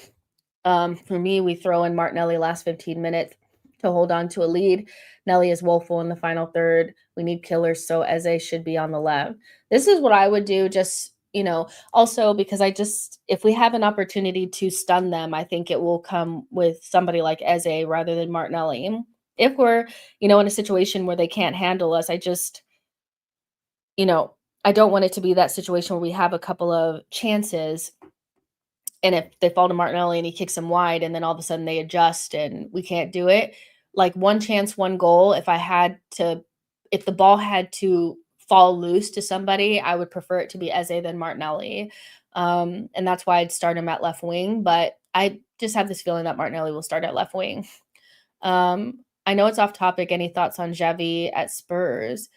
For me, we throw in Martinelli last 15 minutes to hold on to a lead. Nelly is woeful in the final third. We need killers, so Eze should be on the left. This is what I would do, just, also because if we have an opportunity to stun them, I think it will come with somebody like Eze rather than Martinelli. If we're, in a situation where they can't handle us, you know, I don't want it to be that situation where we have a couple of chances and if they fall to Martinelli and he kicks them wide and then all of a sudden they adjust and we can't do it, like one chance, one goal, if the ball had to fall loose to somebody, I would prefer it to be Eze than Martinelli. And that's why I'd start him at left wing, but I just have this feeling that Martinelli will start at left wing. I know it's off topic. Any thoughts on Xavi at Spurs?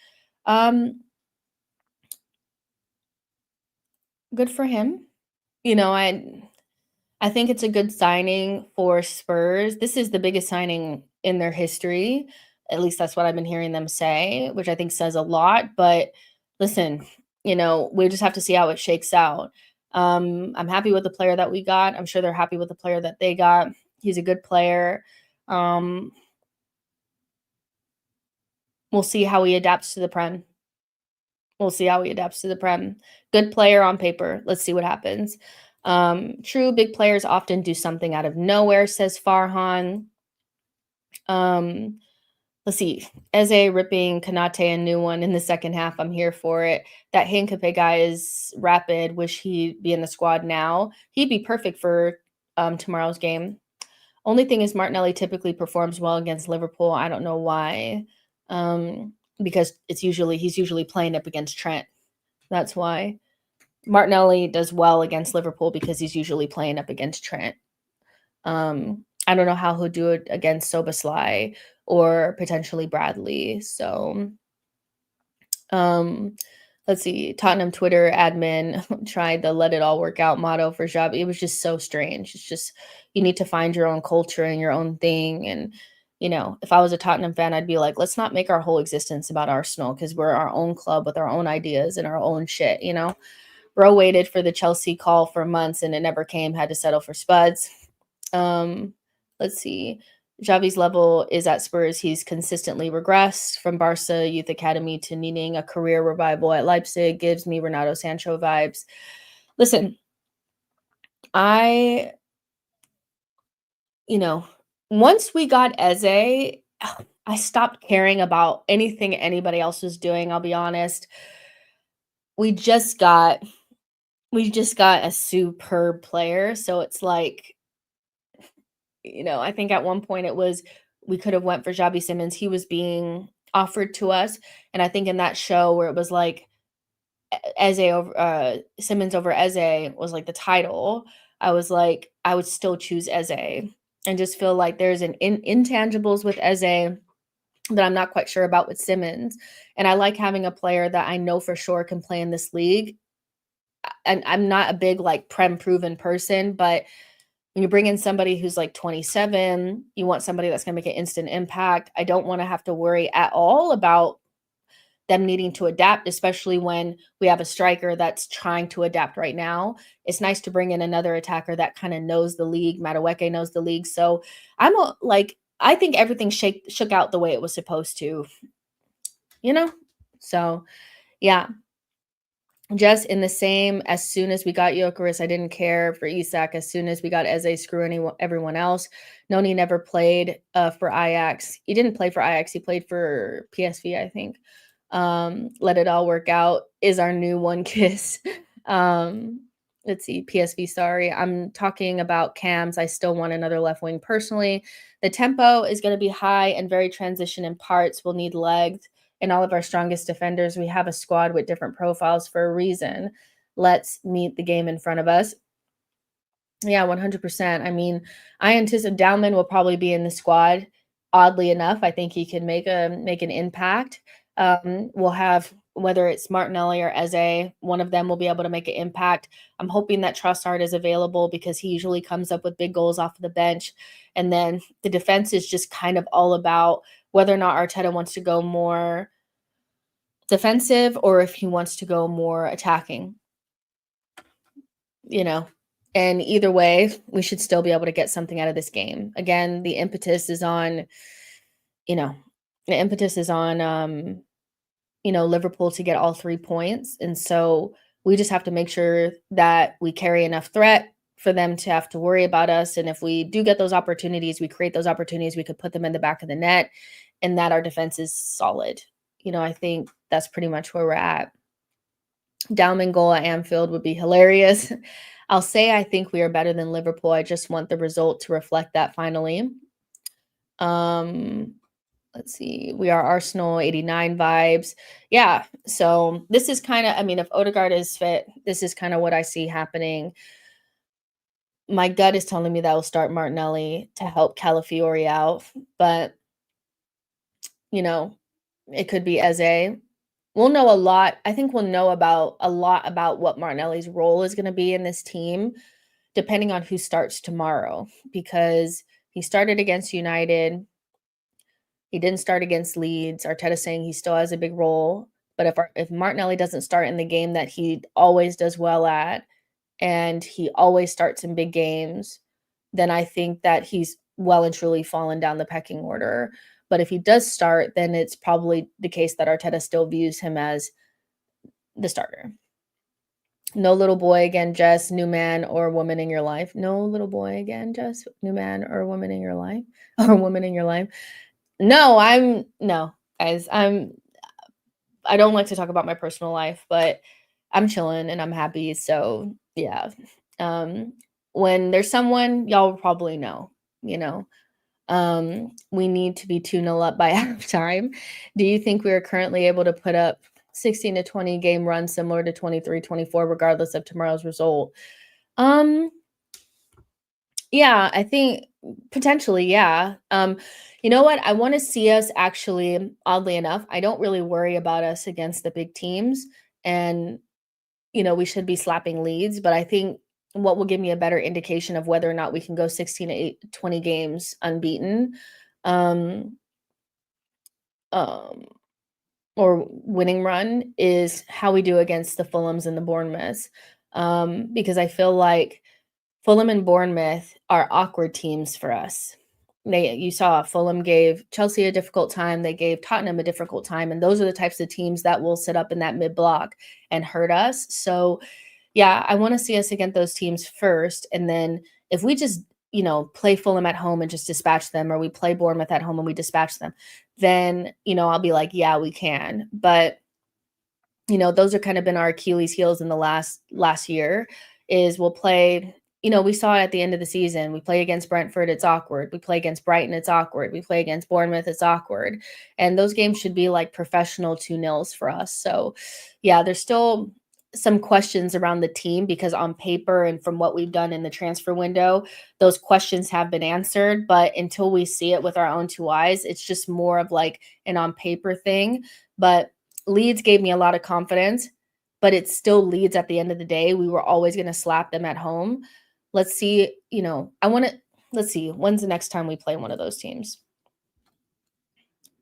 Good for him. I think it's a good signing for Spurs. This is the biggest signing in their history. At least that's what I've been hearing them say, which I think says a lot. But listen, we just have to see how it shakes out. I'm happy with the player that we got. I'm sure they're happy with the player that they got. He's a good player. We'll see how he adapts to the Prem. Good player on paper. Let's see what happens. True, big players often do something out of nowhere, says Farhan. Let's see. Eze ripping Kanate a new one in the second half. I'm here for it. That Hincape guy is rapid. Wish he'd be in the squad now. He'd be perfect for tomorrow's game. Only thing is Martinelli typically performs well against Liverpool. I don't know why. Because he's usually playing up against Trent. That's why. Martinelli does well against Liverpool because he's usually playing up against Trent. I don't know how he'll do it against Soboslai or potentially Bradley. So, let's see. Tottenham Twitter admin tried the "Let it all work out" motto for Xabi. It was just so strange. It's just you need to find your own culture and your own thing. And if I was a Tottenham fan, I'd be like, let's not make our whole existence about Arsenal because we're our own club with our own ideas and our own shit. Bro waited for the Chelsea call for months and it never came, had to settle for Spuds. Let's see. Xavi's level is at Spurs. He's consistently regressed from Barca Youth Academy to needing a career revival at Leipzig. Gives me Renato Sancho vibes. Listen, once we got Eze, I stopped caring about anything anybody else was doing, I'll be honest. We just got a superb player, so it's like, I think at one point we could have went for Xabi Simons. He was being offered to us, and I think in that show where it was like Eze over Simons over Eze was like the title, I was like, I would still choose Eze and just feel like there's an intangibles with Eze that I'm not quite sure about with Simons. And I like having a player that I know for sure can play in this league. And I'm not a big like Prem proven person, but when you bring in somebody who's like 27, you want somebody that's going to make an instant impact. I don't want to have to worry at all about them needing to adapt, especially when we have a striker that's trying to adapt right now. It's nice to bring in another attacker that kind of knows the league. Madueke knows the league. So I think everything shook out the way it was supposed to, So, yeah. Just in the same, as soon as we got Gyökeres, I didn't care for Isak. As soon as we got Eze, screw everyone else. Noni never played for Ajax. He didn't play for Ajax. He played for PSV, I think. Let it all work out is our new one kiss. Let's see, PSV, sorry. I'm talking about cams. I still want another left wing personally. The tempo is going to be high and very transition in parts. We'll need legs. And all of our strongest defenders, we have a squad with different profiles for a reason. Let's meet the game in front of us. Yeah, 100%. I mean, I anticipate Dowman will probably be in the squad. oddly enough, I think he can make an impact. We'll have whether it's Martinelli or Eze, one of them will be able to make an impact. I'm hoping that Trossard is available because he usually comes up with big goals off of the bench. And then the defense is just kind of all about whether or not Arteta wants to go more defensive or if he wants to go more attacking, you know. And either way, we should still be able to get something out of this game. Again, the impetus is on, you know, the impetus is on Liverpool to get all 3 points. And so we just have to make sure that we carry enough threat for them to have to worry about us. And if we do get those opportunities, we create those opportunities, we could put them in the back of the net and that our defense is solid. I think that's pretty much where we're at. Dowman goal at Anfield would be hilarious. I'll say I think we are better than Liverpool. I just want the result to reflect that finally. Let's see. We are Arsenal 89 vibes. Yeah. So this is kind of, if Odegaard is fit, this is kind of what I see happening. My gut is telling me that we'll start Martinelli to help Calafiori out, but it could be Eze. We'll know a lot. I think we'll know a lot about what Martinelli's role is going to be in this team, depending on who starts tomorrow, because he started against United. He didn't start against Leeds. Arteta's saying he still has a big role. But if Martinelli doesn't start in the game that he always does well at, and he always starts in big games, then I think that he's well and truly fallen down the pecking order. But if he does start, then it's probably the case that Arteta still views him as the starter. No little boy again, Jess, new man or woman in your life. No little boy again, Jess, new man or woman in your life, or woman in your life. No, guys. I don't like to talk about my personal life, but I'm chilling and I'm happy. So yeah. When there's someone, y'all will probably know, we need to be 2-0 up by halftime. Do you think we are currently able to put up 16 to 20 game runs similar to 23-24, regardless of tomorrow's result? Yeah, I think potentially, yeah. You know what? I want to see us actually, oddly enough, I don't really worry about us against the big teams. And, we should be slapping leads. But I think what will give me a better indication of whether or not we can go 16 to 20 games unbeaten um, um, or winning run is how we do against the Fulhams and the Bournemouths. Because I feel like Fulham and Bournemouth are awkward teams for us. You saw Fulham gave Chelsea a difficult time. They gave Tottenham a difficult time. And those are the types of teams that will sit up in that mid block and hurt us. So, yeah, I want to see us against those teams first. And then if we just, play Fulham at home and just dispatch them, or we play Bournemouth at home and we dispatch them, then, I'll be like, yeah, we can. But those are kind of been our Achilles heels in the last year is we'll play, we saw it at the end of the season. We play against Brentford, it's awkward. We play against Brighton, it's awkward. We play against Bournemouth, it's awkward. And those games should be like professional 2-0s for us. So yeah, there's still some questions around the team because on paper and from what we've done in the transfer window, those questions have been answered. But until we see it with our own 2 eyes, it's just more of like an on paper thing. But Leeds gave me a lot of confidence, but it still Leeds at the end of the day. We were always going to slap them at home. Let's see, let's see, when's the next time we play one of those teams?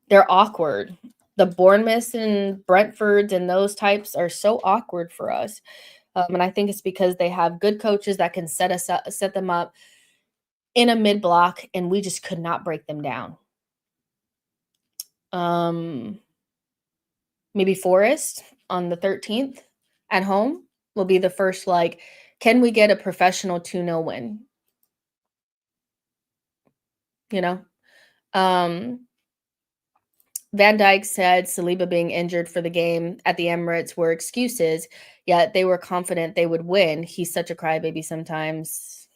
They're awkward. The Bournemouths and Brentfords and those types are so awkward for us. And I think it's because they have good coaches that can set them up in a mid block, and we just could not break them down. Maybe Forest on the 13th at home will be the first, can we get a professional 2-0 win? Van Dijk said Saliba being injured for the game at the Emirates were excuses, yet they were confident they would win. He's such a crybaby sometimes.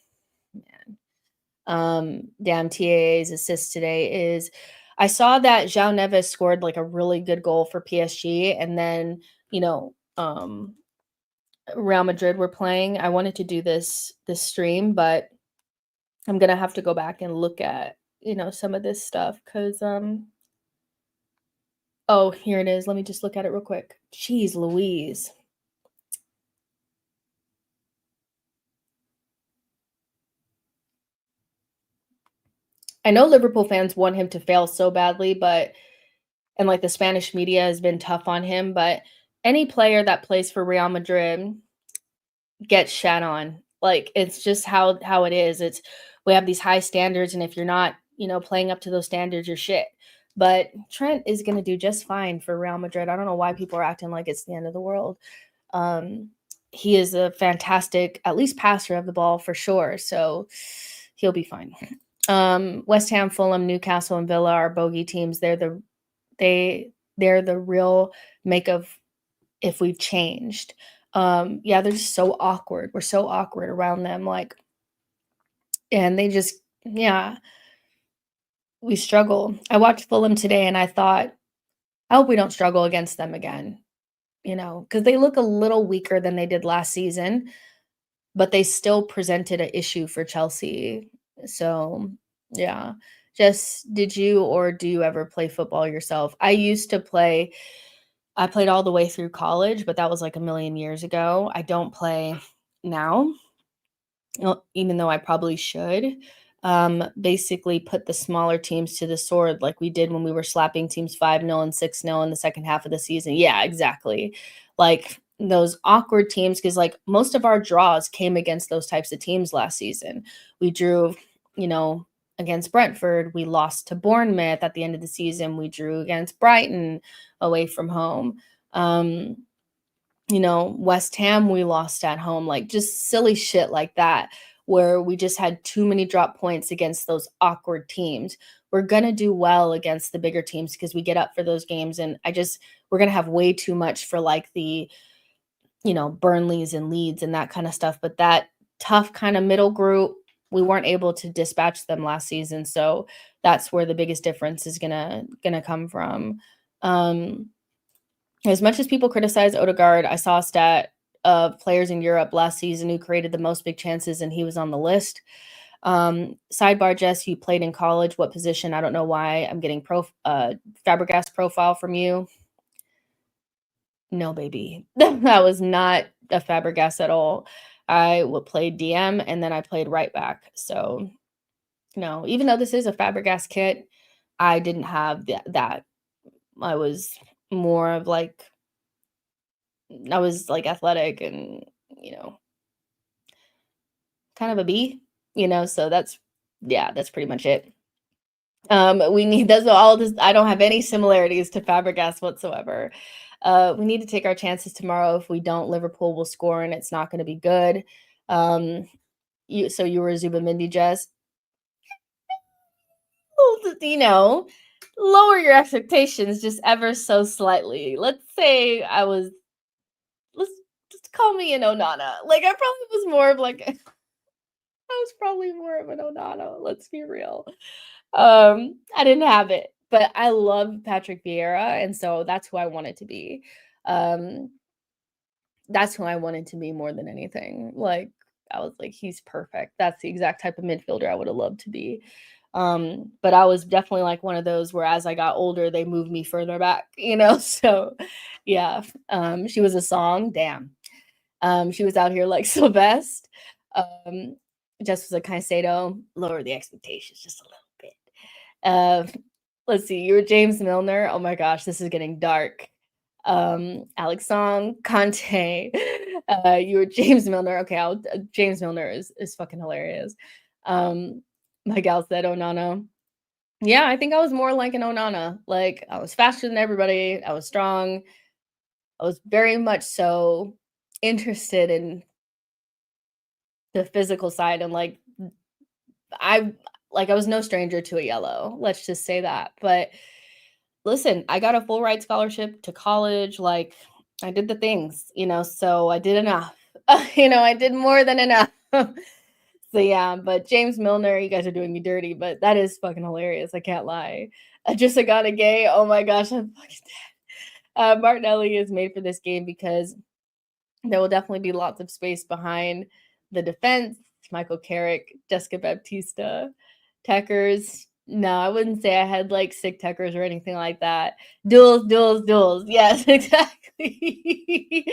Man. Damn, TAA's assist today is I saw that João Neves scored like a really good goal for PSG, and then, Real Madrid were playing. I wanted to do this stream, but I'm gonna have to go back and look at, some of this stuff because oh, here it is. Let me just look at it real quick. Jeez Louise. I know Liverpool fans want him to fail so badly, and like the Spanish media has been tough on him, but any player that plays for Real Madrid gets shat on. Like it's just how it is. We have these high standards, and if you're not, playing up to those standards, you're shit. But Trent is going to do just fine for Real Madrid. I don't know why people are acting like it's the end of the world. Um, he is a fantastic, at least passer of the ball for sure. So he'll be fine. West Ham, Fulham, Newcastle, and Villa are bogey teams. They're the real make of if we've changed. Yeah, they're just so awkward. We're so awkward around them, like, and they just, yeah, we struggle. I watched Fulham today and I thought, I hope we don't struggle against them again, because they look a little weaker than they did last season, but they still presented an issue for Chelsea. So, yeah. Just did you or do you ever play football yourself? I played all the way through college, but that was like a million years ago. I don't play now, even though I probably should. Basically put the smaller teams to the sword like we did when we were slapping teams 5-0 and 6-0 in the second half of the season. Yeah, exactly. Like those awkward teams, because like most of our draws came against those types of teams last season. We drew, against Brentford. We lost to Bournemouth at the end of the season. We drew against Brighton away from home. West Ham, we lost at home, like just silly shit like that, where we just had too many drop points against those awkward teams. We're going to do well against the bigger teams because we get up for those games. And we're going to have way too much for like the, Burnleys and Leeds and that kind of stuff. But that tough kind of middle group, we weren't able to dispatch them last season. So that's where the biggest difference is gonna come from. As much as people criticize Odegaard, I saw a stat of players in Europe last season who created the most big chances, and he was on the list. Sidebar, Jess, you played in college. What position? I don't know why I'm getting Fabregas profile from you. No, baby. That was not a Fabregas at all. I would play DM and then I played right back. So no, even though this is a Fabregas kit, I didn't have that. I was more of like, I was like athletic and, kind of a B, so that's pretty much it. We need that's all this. I don't have any similarities to Fabregas whatsoever. We need to take our chances tomorrow. If we don't, Liverpool will score and it's not going to be good. You were Zubamendi, Jess. Well, lower your expectations just ever so slightly. Let's say let's just call me an Onana. Like I probably was more of like I was probably more of an Onana. Let's be real. I didn't have it, but I love Patrick Vieira, and so that's who I wanted to be. Um, that's who I wanted to be more than anything. Like I was like, he's perfect. That's the exact type of midfielder I would have loved to be. But I was definitely like one of those where as I got older, they moved me further back, So yeah. She was a song, damn. She was out here like Sylvester. Just was a Caicedo, lower the expectations just a little bit. Let's see, you were James Milner. Oh my gosh, this is getting dark. Alex Song, Conte. You were James Milner. Okay, James Milner is fucking hilarious. My gal said Onana. Yeah, I think I was more like an Onana. Like I was faster than everybody. I was strong. I was very much so interested in the physical side and I was no stranger to a yellow. Let's just say that. But listen, I got a full ride scholarship to college. Like I did the things, so I did enough. I did more than enough. So yeah, but James Milner, you guys are doing me dirty, but that is fucking hilarious. I can't lie. Just got a gay. Oh my gosh, I'm fucking dead. Martinelli is made for this game because there will definitely be lots of space behind the defense. Michael Carrick, Jessica Baptista, Techers. No, I wouldn't say I had like sick tuckers or anything like that. Duels, duels, duels. Yes, exactly.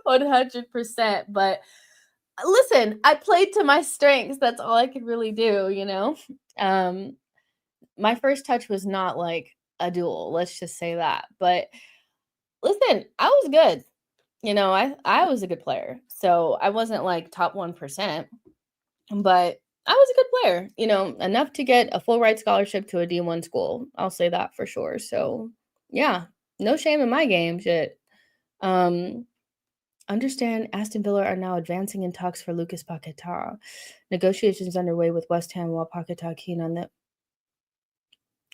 100%. But listen, I played to my strengths. That's all I could really do, you know? Um, my first touch was not like a duel, let's just say that. But listen, I was good. You know, I was a good player. So I wasn't like top 1%, but I was a good player, you know, enough to get a full ride scholarship to a D1 school. I'll say that for sure. So, yeah, no shame in my game. Shit. Um, understand Aston Villa are now advancing in talks for Lucas Paquetá. Negotiations underway with West Ham while Paquetá keen on that.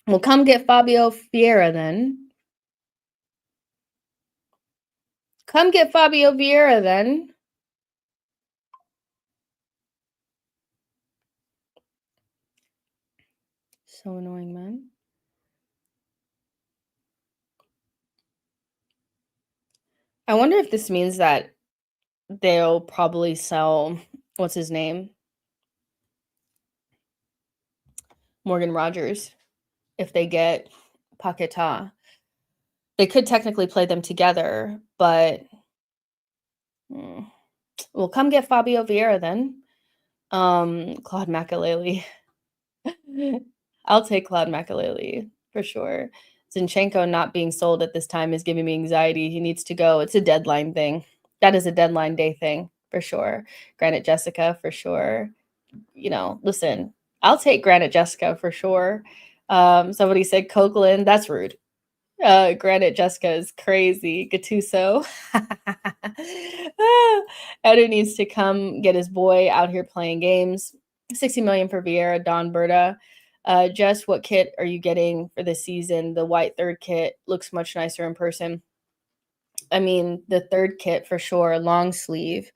Well, come get Fabio Vieira then. Come get Fabio Vieira then. So annoying, man. I wonder if this means that they'll probably sell what's his name? Morgan Rogers if they get Paquetá. They could technically play them together, but mm, well, come get Fabio Vieira then. Claude Makaleli. I'll take Claude Makaleli for sure. Zinchenko not being sold at this time is giving me anxiety. He needs to go. It's a deadline thing. That is a deadline day thing for sure. Granite Jessica for sure. You know, listen, I'll take Granite Jessica for sure. Somebody said Coquelin. That's rude. Granite Jessica is crazy. Gattuso. Edu needs to come get his boy out here playing games. 60 million for Vieira, Don Berta. Jess, what kit are you getting for this season? The white third kit looks much nicer in person. I mean, the third kit for sure, long sleeve.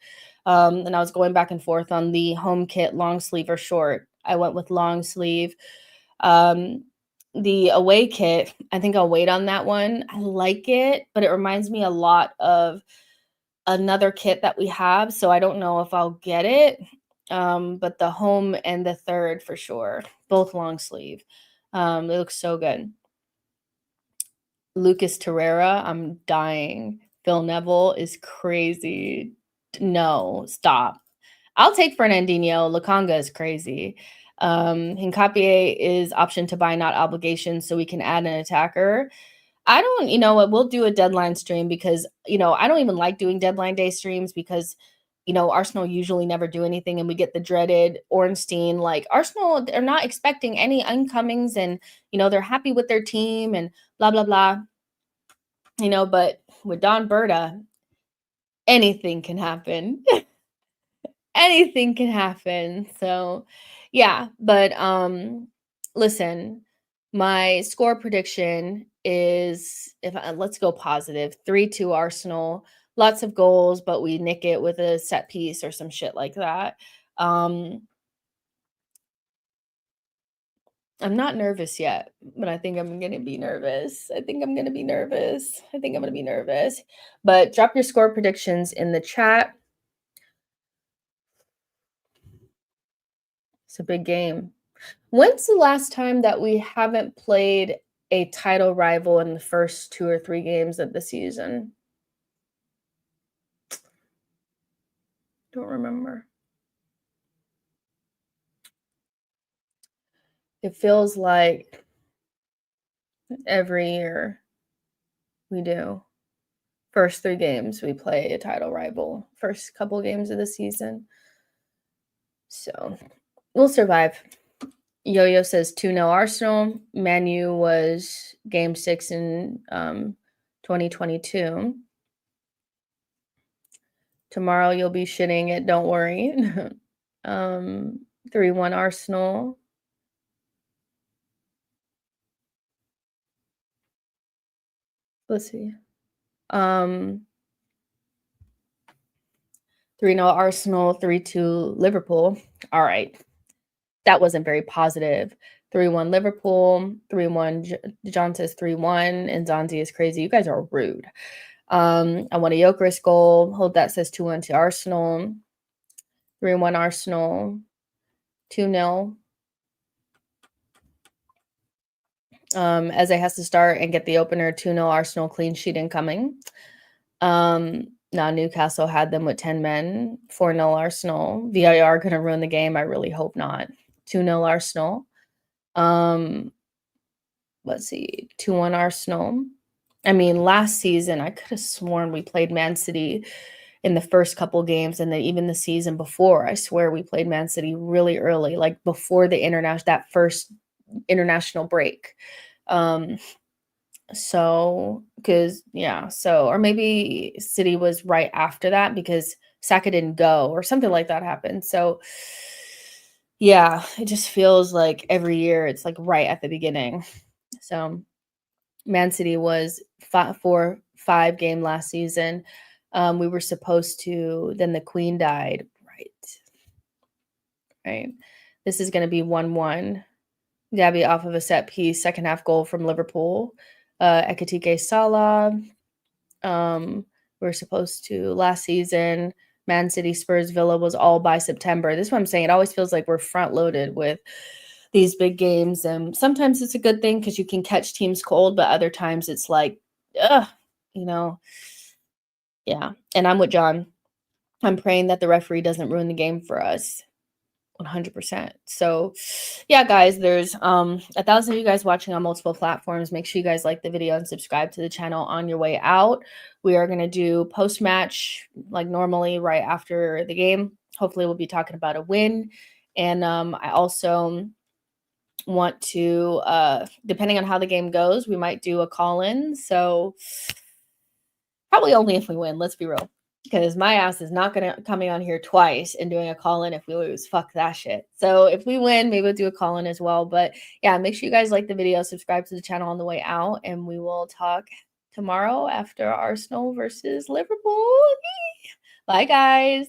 And I was going back and forth on the home kit, long sleeve or short. I went with long sleeve. Um, the away kit, I think I'll wait on that one. I like it, but it reminds me a lot of another kit that we have, so I don't know if I'll get it. But the home and the third for sure, both long sleeve. They look so good. Lucas Torreira, I'm dying. Phil Neville is crazy. No, stop. I'll take Fernandinho. Lakanga is crazy. Hincapié is option to buy, not obligation, so we can add an attacker. I don't, you know what, we'll do a deadline stream because, you know, I don't even like doing deadline day streams because, you know, Arsenal usually never do anything and we get the dreaded Ornstein. Like Arsenal, they're not expecting any incomings and, you know, they're happy with their team and blah, blah, blah. You know, but with Don Berta, anything can happen. Anything can happen. So, yeah, but listen, my score prediction is if let's go positive. 3-2 Arsenal. Lots of goals, but we nick it with a set piece or some shit like that. I'm not nervous yet, but I think I'm going to be nervous. I think I'm going to be nervous. I think I'm going to be nervous. But drop your score predictions in the chat. It's a big game. When's the last time that we haven't played a title rival in the first 2 or 3 games of the season? Don't remember. It feels like every year we do. First 3 games we play a title rival. First couple games of the season. So we'll survive. Yo-Yo says 2-0 Arsenal. Manu was game 6 in 2022. Tomorrow you'll be shitting it, don't worry. 3-1 Arsenal. Let's see. 3-0 Arsenal, 3-2 Liverpool. All right. That wasn't very positive. 3-1 Liverpool, 3-1 John says 3-1 and Zanzi is crazy. You guys are rude. I want a Jokeris goal. Hold that says 2-1 to Arsenal. 3-1 Arsenal. 2-0. Eze has to start and get the opener. 2-0 Arsenal, clean sheet incoming. Now Newcastle had them with 10 men. 4-0 Arsenal. VAR going to ruin the game? I really hope not. 2-0 Arsenal. Let's see. 2-1 Arsenal. I mean, last season, I could have sworn we played Man City in the first couple games, and then even the season before, I swear we played Man City really early, like before that first international break. So, because yeah, so or maybe City was right after that because Saka didn't go or something like that happened. So, yeah, it just feels like every year it's like right at the beginning. So, Man City was 4-5 game last season. We were supposed to, then the Queen died. Right. This is going to be 1-1. Gabby off of a set piece, second half goal from Liverpool. Ekitike Salah. We're supposed to last season. Man City, Spurs, Villa was all by September. This is what I'm saying. It always feels like we're front loaded with these big games. And sometimes it's a good thing because you can catch teams cold, but other times it's like, ugh, you know, yeah. And I'm with John. I'm praying that the referee doesn't ruin the game for us. 100%. So yeah, guys, there's 1,000 of you guys watching on multiple platforms. Make sure you guys like the video and subscribe to the channel on your way out. We are going to do post-match like normally right after the game. Hopefully we'll be talking about a win. And I also want to depending on how the game goes, we might do a call-in. So probably only if we win, let's be real. Because my ass is not coming on here twice and doing a call-in if we lose. Fuck that shit. So if we win, maybe we'll do a call-in as well. But yeah, make sure you guys like the video, subscribe to the channel on the way out, and we will talk tomorrow after Arsenal versus Liverpool. Bye, guys.